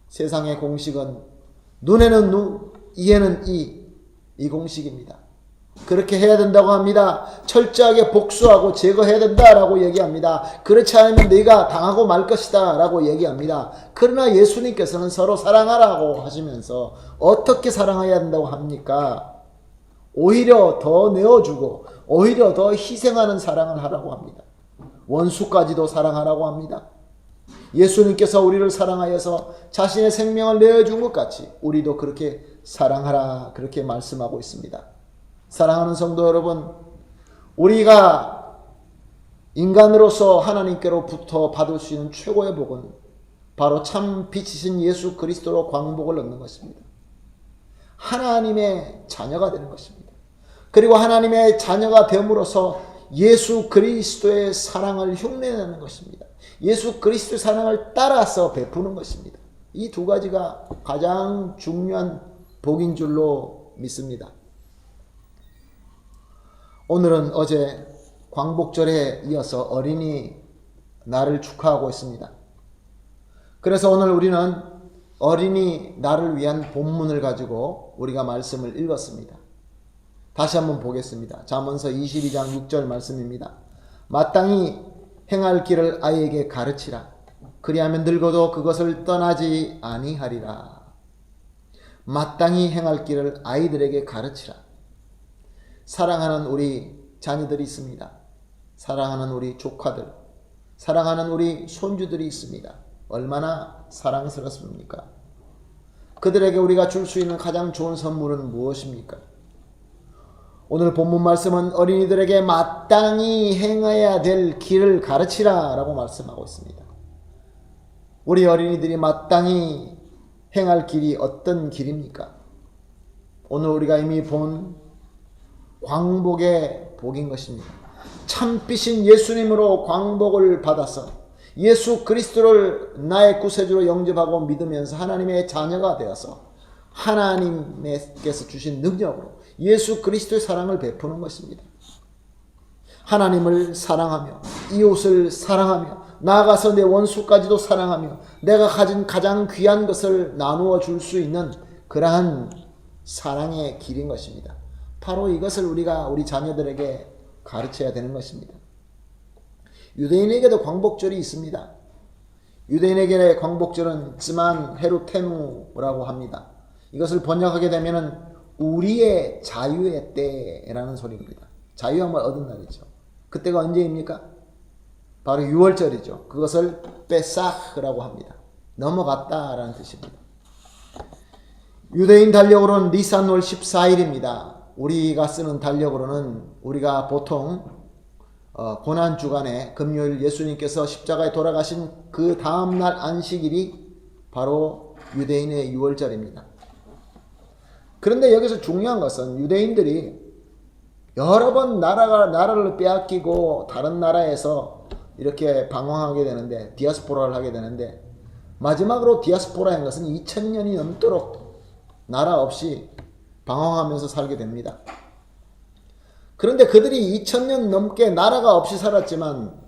세상의 공식은 눈에는 눈, 이에는 이 공식입니다. 그렇게 해야 된다고 합니다. 철저하게 복수하고 제거해야 된다라고 얘기합니다. 그렇지 않으면 네가 당하고 말 것이다 라고 얘기합니다. 그러나 예수님께서는 서로 사랑하라고 하시면서 어떻게 사랑해야 된다고 합니까? 오히려 더 내어주고 오히려 더 희생하는 사랑을 하라고 합니다. 원수까지도 사랑하라고 합니다. 예수님께서 우리를 사랑하여서 자신의 생명을 내어준 것 같이 우리도 그렇게 사랑하라 그렇게 말씀하고 있습니다. 사랑하는 성도 여러분, 우리가 인간으로서 하나님께로부터 받을 수 있는 최고의 복은 바로 참 빛이신 예수 그리스도로 광복을 얻는 것입니다. 하나님의 자녀가 되는 것입니다. 그리고 하나님의 자녀가 됨으로써 예수 그리스도의 사랑을 흉내내는 것입니다. 예수 그리스도의 사랑을 따라서 베푸는 것입니다. 이 두 가지가 가장 중요한 복인 줄로 믿습니다. 오늘은 어제 광복절에 이어서 어린이날을 축하하고 있습니다. 그래서 오늘 우리는 어린이날을 위한 본문을 가지고 우리가 말씀을 읽었습니다. 다시 한번 보겠습니다. 잠언서 22장 6절 말씀입니다. 마땅히 행할 길을 아이에게 가르치라. 그리하면 늙어도 그것을 떠나지 아니하리라. 마땅히 행할 길을 아이들에게 가르치라. 사랑하는 우리 자녀들이 있습니다. 사랑하는 우리 조카들, 사랑하는 우리 손주들이 있습니다. 얼마나 사랑스럽습니까? 그들에게 우리가 줄 수 있는 가장 좋은 선물은 무엇입니까? 오늘 본문 말씀은 어린이들에게 마땅히 행해야 될 길을 가르치라 라고 말씀하고 있습니다. 우리 어린이들이 마땅히 행할 길이 어떤 길입니까? 오늘 우리가 이미 본 광복의 복인 것입니다. 참빛인 예수님으로 광복을 받아서 예수 그리스도를 나의 구세주로 영접하고 믿으면서 하나님의 자녀가 되어서 하나님께서 주신 능력으로 예수 그리스도의 사랑을 베푸는 것입니다. 하나님을 사랑하며 이웃을 사랑하며 나아가서 내 원수까지도 사랑하며 내가 가진 가장 귀한 것을 나누어 줄 수 있는 그러한 사랑의 길인 것입니다. 바로 이것을 우리가 우리 자녀들에게 가르쳐야 되는 것입니다. 유대인에게도 광복절이 있습니다. 유대인에게 광복절은 즈만 헤루테누라고 합니다. 이것을 번역하게 되면은 우리의 자유의 때라는 소리입니다. 자유함을 얻은 날이죠. 그때가 언제입니까? 바로 6월절이죠. 그것을 베사흐라고 합니다. 넘어갔다라는 뜻입니다. 유대인 달력으로는 니산월 14일입니다. 우리가 쓰는 달력으로는 우리가 보통 고난주간에 금요일 예수님께서 십자가에 돌아가신 그 다음날 안식일이 바로 유대인의 6월절입니다. 그런데 여기서 중요한 것은 유대인들이 여러 번 나라를 빼앗기고 다른 나라에서 이렇게 방황하게 되는데 디아스포라를 하게 되는데 마지막으로 디아스포라인 것은 2000년이 넘도록 나라 없이 방황하면서 살게 됩니다. 그런데 그들이 2000년 넘게 나라가 없이 살았지만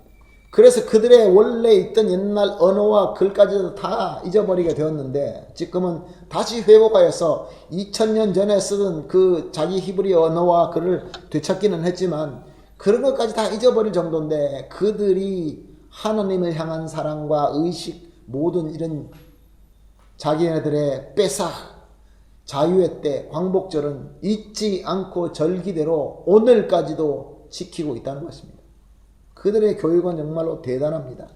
그래서 그들의 원래 있던 옛날 언어와 글까지도 다 잊어버리게 되었는데 지금은 다시 회복하여서 2000년 전에 쓰던 그 자기 히브리 언어와 글을 되찾기는 했지만 그런 것까지 다 잊어버릴 정도인데 그들이 하나님을 향한 사랑과 의식 모든 이런 자기네들의 빼사 자유의 때 광복절은 잊지 않고 절기대로 오늘까지도 지키고 있다는 것입니다. 그들의 교육은 정말로 대단합니다.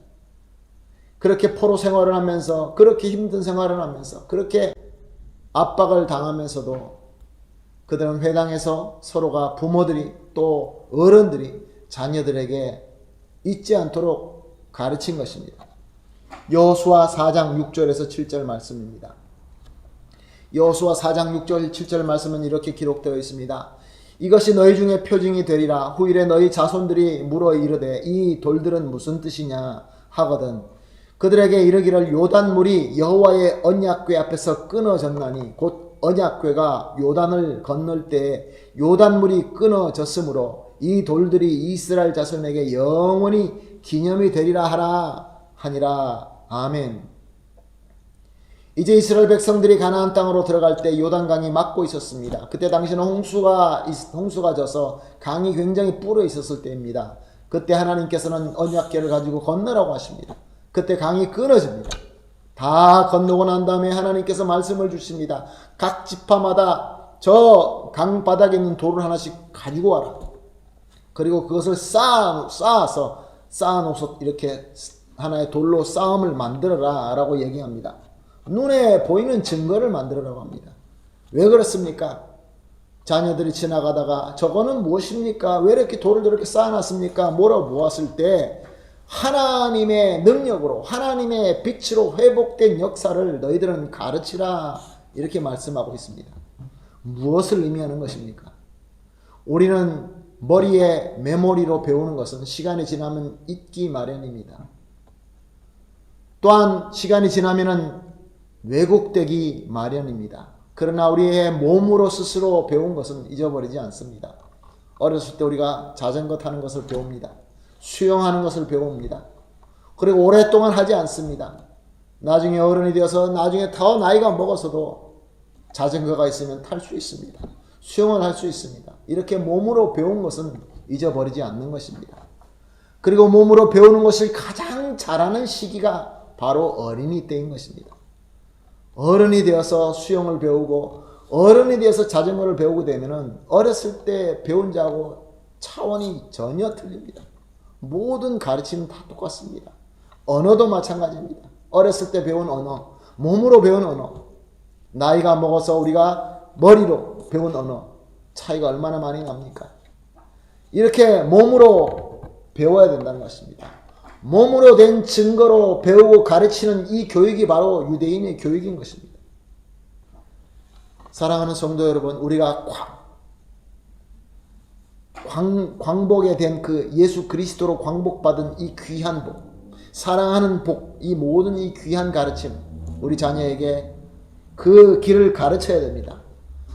그렇게 포로 생활을 하면서 그렇게 힘든 생활을 하면서 그렇게 압박을 당하면서도 그들은 회당에서 서로가 부모들이 또 어른들이 자녀들에게 잊지 않도록 가르친 것입니다. 여호수아 4장 6절에서 7절 말씀입니다. 여호수아 4장 6절 7절 말씀은 이렇게 기록되어 있습니다. 이것이 너희 중에 표징이 되리라. 후일에 너희 자손들이 물어 이르되 이 돌들은 무슨 뜻이냐 하거든 그들에게 이르기를 요단물이 여호와의 언약궤 앞에서 끊어졌나니 곧 언약궤가 요단을 건널 때에 요단물이 끊어졌으므로 이 돌들이 이스라엘 자손에게 영원히 기념이 되리라 하니라. 아멘. 이제 이스라엘 백성들이 가나안 땅으로 들어갈 때 요단강이 막고 있었습니다. 그때 당시는 홍수가 져서 강이 굉장히 불어 있었을 때입니다. 그때 하나님께서는 언약궤를 가지고 건너라고 하십니다. 그때 강이 끊어집니다. 다 건너고 난 다음에 하나님께서 말씀을 주십니다. 각 지파마다 저 강 바닥에 있는 돌을 하나씩 가지고 와라. 그리고 그것을 쌓아서 이렇게 하나의 돌로 쌓음을 만들어라 라고 얘기합니다. 눈에 보이는 증거를 만들어라고 합니다. 왜 그렇습니까? 자녀들이 지나가다가 저거는 무엇입니까? 왜 이렇게 돌을 저렇게 쌓아놨습니까? 물어보았을 때 하나님의 능력으로 하나님의 빛으로 회복된 역사를 너희들은 가르치라 이렇게 말씀하고 있습니다. 무엇을 의미하는 것입니까? 우리는 머리에 메모리로 배우는 것은 시간이 지나면 잊기 마련입니다. 또한 시간이 지나면은 왜곡되기 마련입니다. 그러나 우리의 몸으로 스스로 배운 것은 잊어버리지 않습니다. 어렸을 때 우리가 자전거 타는 것을 배웁니다. 수영하는 것을 배웁니다. 그리고 오랫동안 하지 않습니다. 나중에 어른이 되어서 나중에 더 나이가 먹어서도 자전거가 있으면 탈 수 있습니다. 수영을 할 수 있습니다. 이렇게 몸으로 배운 것은 잊어버리지 않는 것입니다. 그리고 몸으로 배우는 것을 가장 잘하는 시기가 바로 어린이 때인 것입니다. 어른이 되어서 수영을 배우고 어른이 되어서 자전거를 배우게 되면은 어렸을 때 배운 자하고 차원이 전혀 틀립니다. 모든 가르침은 다 똑같습니다. 언어도 마찬가지입니다. 어렸을 때 배운 언어, 몸으로 배운 언어, 나이가 먹어서 우리가 머리로 배운 언어 차이가 얼마나 많이 납니까? 이렇게 몸으로 배워야 된다는 것입니다. 몸으로 된 증거로 배우고 가르치는 이 교육이 바로 유대인의 교육인 것입니다. 사랑하는 성도 여러분, 우리가 광복에 된 그 예수 그리스도로 광복받은 이 귀한 복, 사랑하는 복, 이 모든 이 귀한 가르침, 우리 자녀에게 그 길을 가르쳐야 됩니다.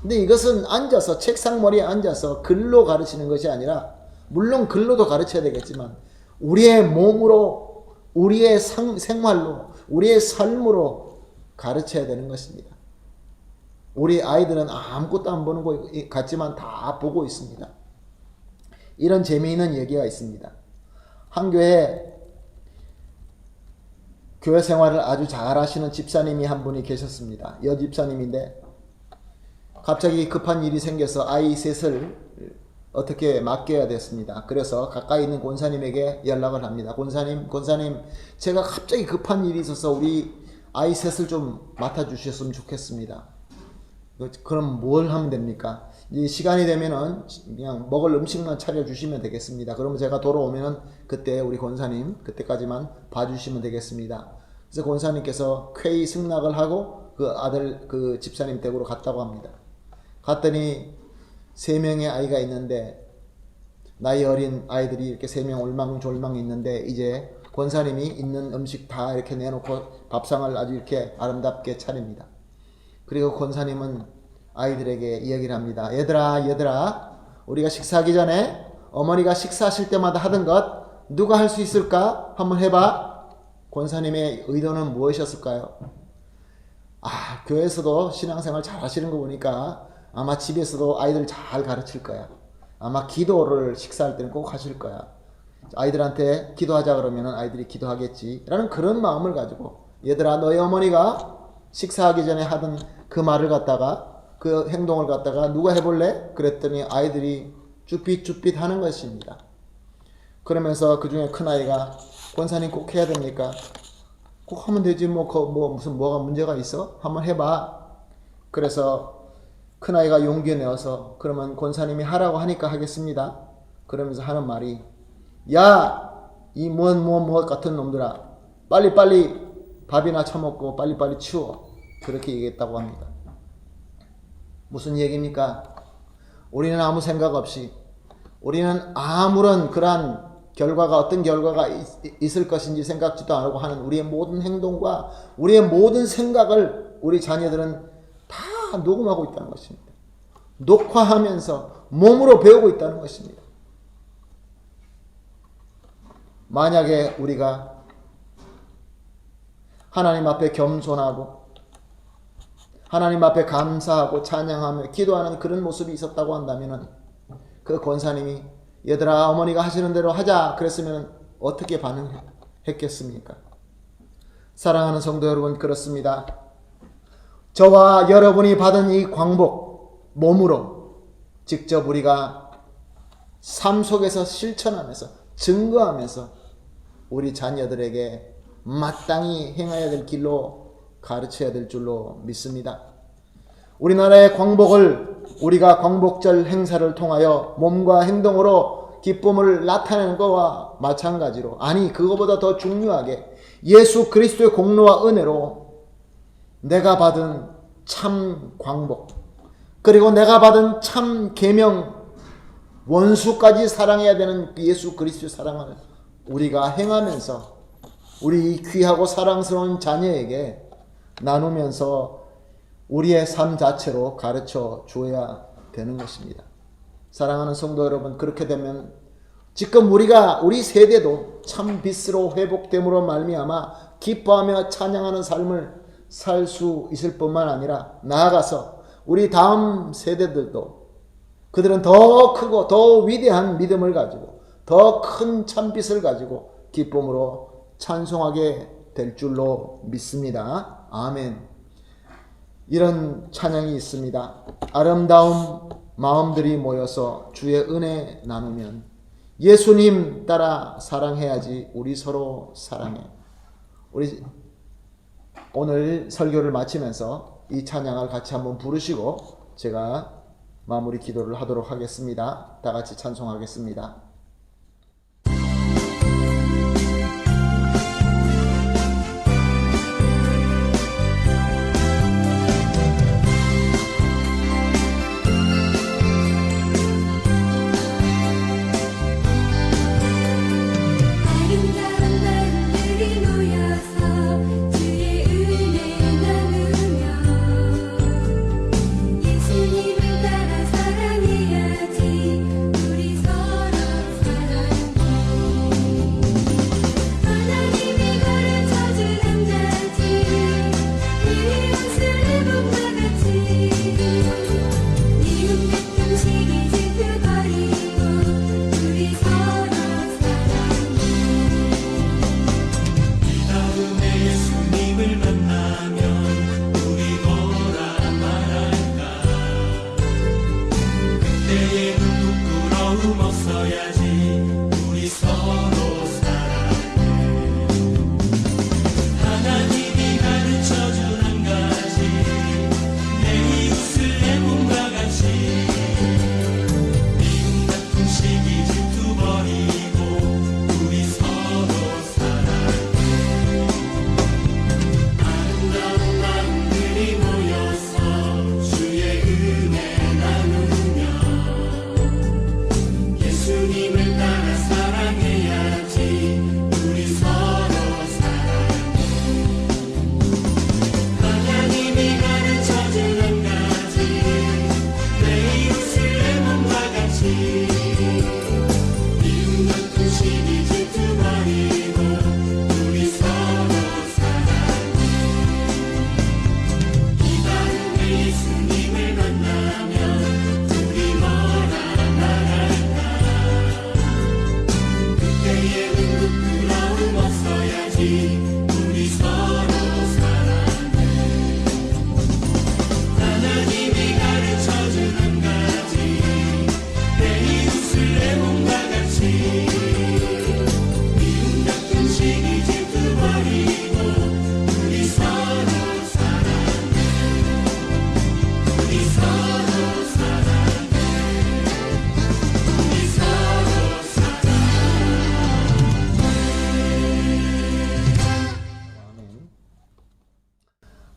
근데 이것은 앉아서 책상머리에 앉아서 글로 가르치는 것이 아니라, 물론 글로도 가르쳐야 되겠지만 우리의 몸으로, 우리의 생활로, 우리의 삶으로 가르쳐야 되는 것입니다. 우리 아이들은 아무것도 안 보는 것 같지만 다 보고 있습니다. 이런 재미있는 얘기가 있습니다. 한 교회 생활을 아주 잘 하시는 집사님이 한 분이 계셨습니다. 여집사님인데 갑자기 급한 일이 생겨서 아이 셋을 어떻게 맡겨야 됐습니다. 그래서 가까이 있는 권사님에게 연락을 합니다. 권사님, 제가 갑자기 급한 일이 있어서 우리 아이 셋을 좀 맡아주셨으면 좋겠습니다. 그럼 뭘 하면 됩니까? 이 시간이 되면은 그냥 먹을 음식만 차려주시면 되겠습니다. 그러면 제가 돌아오면은 그때 우리 권사님 그때까지만 봐주시면 되겠습니다. 그래서 권사님께서 쾌히 승낙을 하고 그 아들 그 집사님 댁으로 갔다고 합니다. 갔더니 3명의 아이가 있는데, 나이 어린 아이들이 이렇게 3명 올망졸망 있는데, 이제 권사님이 있는 음식 다 이렇게 내놓고 밥상을 아주 이렇게 아름답게 차립니다. 그리고 권사님은 아이들에게 이야기를 합니다. 얘들아, 우리가 식사하기 전에 어머니가 식사하실 때마다 하던 것 누가 할 수 있을까? 한번 해봐. 권사님의 의도는 무엇이었을까요? 교회에서도 신앙생활 잘 하시는 거 보니까 아마 집에서도 아이들 잘 가르칠 거야. 아마 기도를 식사할 때는 꼭 하실 거야. 아이들한테 기도하자 그러면 아이들이 기도하겠지 라는 그런 마음을 가지고, 얘들아, 너희 어머니가 식사하기 전에 하던 그 말을 갖다가, 그 행동을 갖다가 누가 해볼래? 그랬더니 아이들이 쭈삣쭈삣 하는 것입니다. 그러면서 그 중에 큰아이가, 권사님 꼭 해야 됩니까? 꼭 하면 되지, 뭐가 문제가 있어? 한번 해봐. 그래서 큰아이가 용기 내어서, 그러면 권사님이 하라고 하니까 하겠습니다. 그러면서 하는 말이, 야, 이 무엇 같은 놈들아, 빨리빨리 밥이나 처먹고 빨리빨리 치워. 그렇게 얘기했다고 합니다. 무슨 얘기입니까? 우리는 아무 생각 없이, 우리는 아무런 그러한 결과가, 어떤 결과가 있을 것인지 생각지도 않고 하는 우리의 모든 행동과 우리의 모든 생각을 우리 자녀들은 다 녹음하고 있다는 것입니다. 녹화하면서 몸으로 배우고 있다는 것입니다. 만약에 우리가 하나님 앞에 겸손하고 하나님 앞에 감사하고 찬양하며 기도하는 그런 모습이 있었다고 한다면, 그 권사님이 얘들아, 어머니가 하시는 대로 하자 그랬으면 어떻게 반응했겠습니까? 사랑하는 성도 여러분, 그렇습니다. 저와 여러분이 받은 이 광복, 몸으로 직접 우리가 삶 속에서 실천하면서 증거하면서 우리 자녀들에게 마땅히 행해야 될 길로 가르쳐야 될 줄로 믿습니다. 우리나라의 광복을 우리가 광복절 행사를 통하여 몸과 행동으로 기쁨을 나타내는 것과 마찬가지로, 아니 그거보다 더 중요하게 예수 그리스도의 공로와 은혜로 내가 받은 참 광복, 그리고 내가 받은 참 계명, 원수까지 사랑해야 되는 예수 그리스도의 사랑을 우리가 행하면서 우리 귀하고 사랑스러운 자녀에게 나누면서 우리의 삶 자체로 가르쳐 줘야 되는 것입니다. 사랑하는 성도 여러분, 그렇게 되면 지금 우리 세대도 참 빛으로 회복됨으로 말미암아 기뻐하며 찬양하는 삶을 살 수 있을 뿐만 아니라, 나아가서 우리 다음 세대들도 그들은 더 크고 더 위대한 믿음을 가지고 더 큰 참빛을 가지고 기쁨으로 찬송하게 될 줄로 믿습니다. 아멘. 이런 찬양이 있습니다. 아름다운 마음들이 모여서 주의 은혜 나누면 예수님 따라 사랑해야지 우리 서로 사랑해. 우리 오늘 설교를 마치면서 이 찬양을 같이 한번 부르시고 제가 마무리 기도를 하도록 하겠습니다. 다 같이 찬송하겠습니다.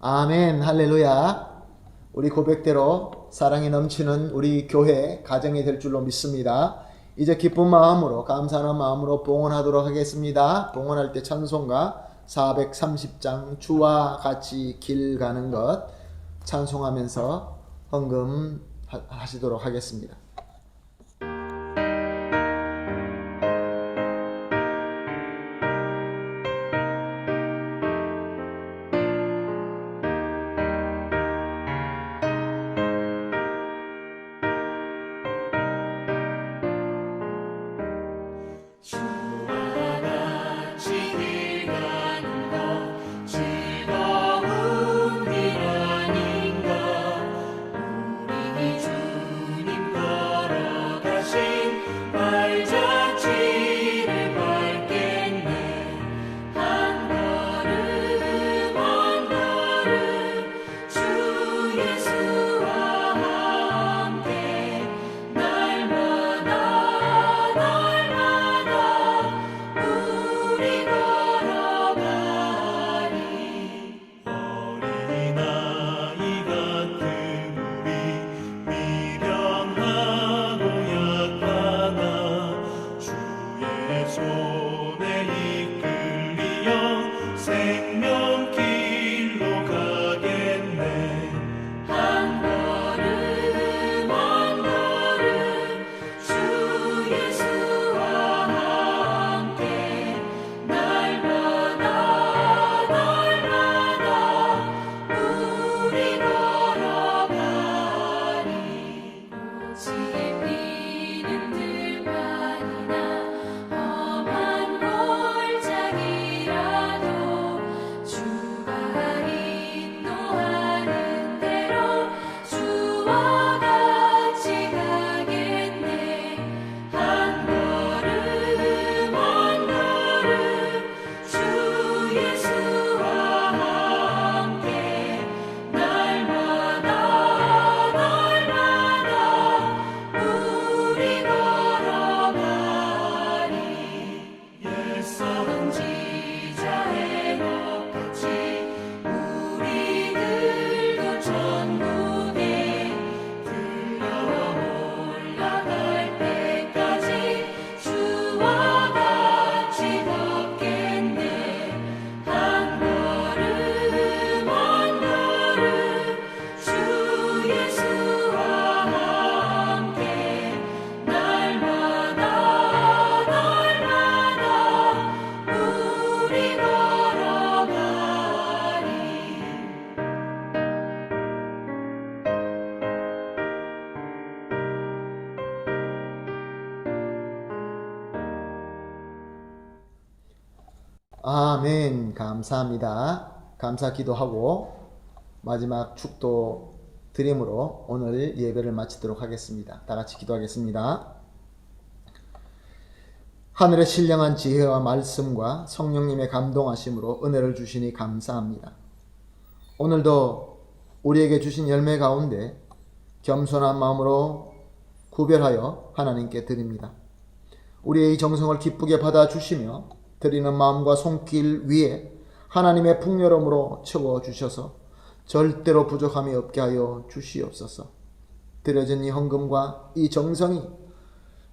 아멘, 할렐루야. 우리 고백대로 사랑이 넘치는 우리 교회 가정이 될 줄로 믿습니다. 이제 기쁜 마음으로 감사하는 마음으로 봉헌하도록 하겠습니다. 봉헌할 때 찬송가 430장 주와 같이 길 가는 것 찬송하면서 헌금하시도록 하겠습니다. 즐거운 일 아닌가 우리 주님과 아멘. 감사합니다. 감사 기도하고 마지막 축도 드림으로 오늘 예배를 마치도록 하겠습니다. 다 같이 기도하겠습니다. 하늘의 신령한 지혜와 말씀과 성령님의 감동하심으로 은혜를 주시니 감사합니다. 오늘도 우리에게 주신 열매 가운데 겸손한 마음으로 구별하여 하나님께 드립니다. 우리의 이 정성을 기쁘게 받아주시며 드리는 마음과 손길 위에 하나님의 풍요로움으로 채워주셔서 절대로 부족함이 없게 하여 주시옵소서. 드려진 이 헌금과 이 정성이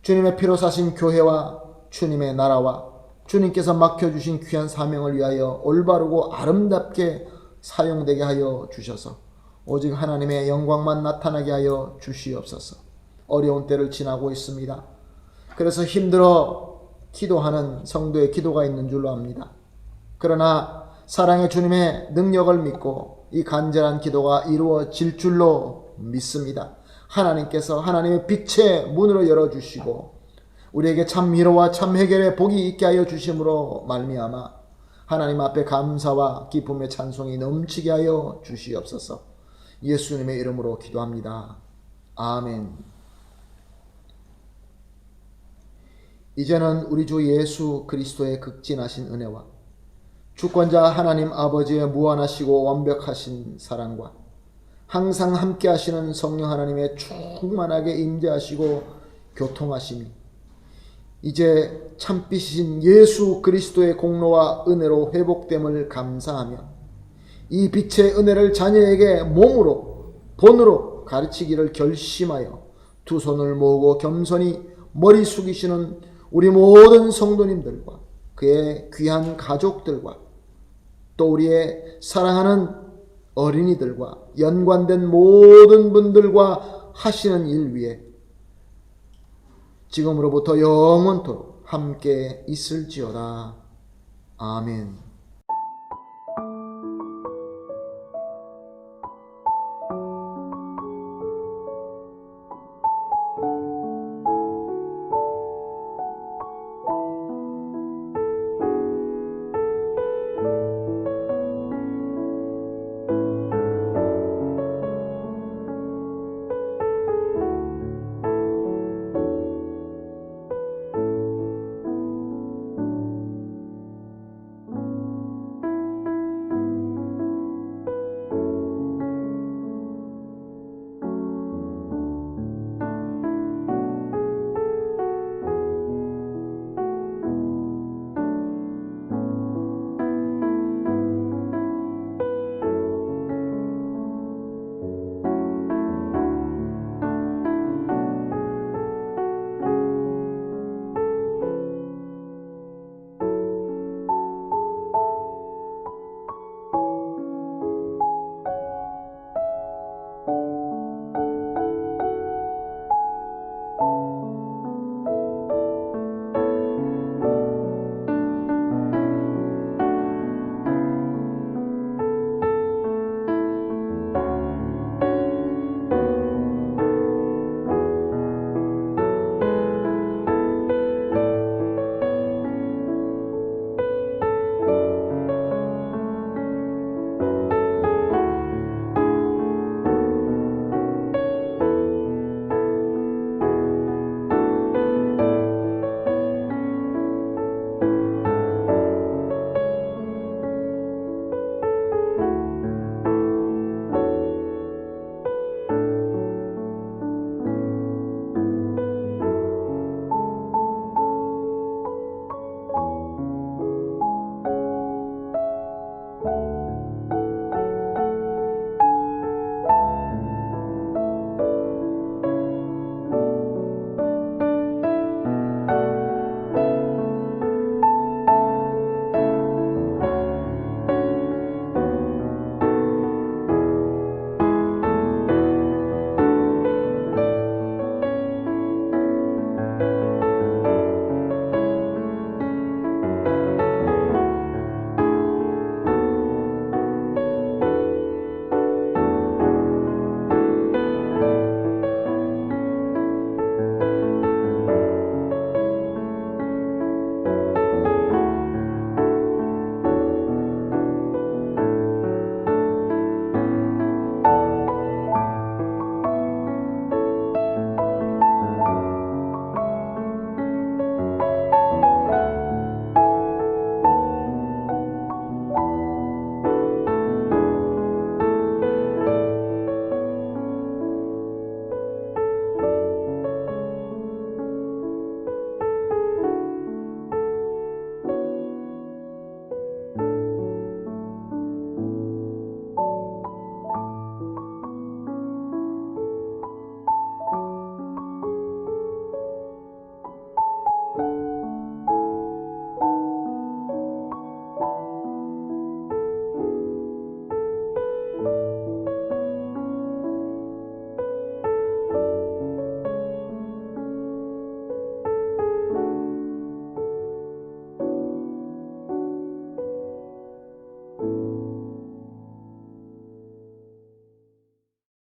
주님의 피로 사신 교회와 주님의 나라와 주님께서 맡겨주신 귀한 사명을 위하여 올바르고 아름답게 사용되게 하여 주셔서 오직 하나님의 영광만 나타나게 하여 주시옵소서. 어려운 때를 지나고 있습니다. 그래서 힘들어 기도하는 성도의 기도가 있는 줄로 압니다. 그러나 사랑의 주님의 능력을 믿고 이 간절한 기도가 이루어질 줄로 믿습니다. 하나님께서 하나님의 빛의 문으로 열어주시고 우리에게 참 위로와 참 해결의 복이 있게 하여 주심으로 말미암아 하나님 앞에 감사와 기쁨의 찬송이 넘치게 하여 주시옵소서. 예수님의 이름으로 기도합니다. 아멘. 이제는 우리 주 예수 그리스도의 극진하신 은혜와 주권자 하나님 아버지의 무한하시고 완벽하신 사랑과 항상 함께 하시는 성령 하나님의 충만하게 임재하시고 교통하심이 이제 참빛이신 예수 그리스도의 공로와 은혜로 회복됨을 감사하며 이 빛의 은혜를 자녀에게 몸으로 본으로 가르치기를 결심하여 두 손을 모으고 겸손히 머리 숙이시는 우리 모든 성도님들과 그의 귀한 가족들과 또 우리의 사랑하는 어린이들과 연관된 모든 분들과 하시는 일 위에 지금으로부터 영원토록 함께 있을지어다. 아멘.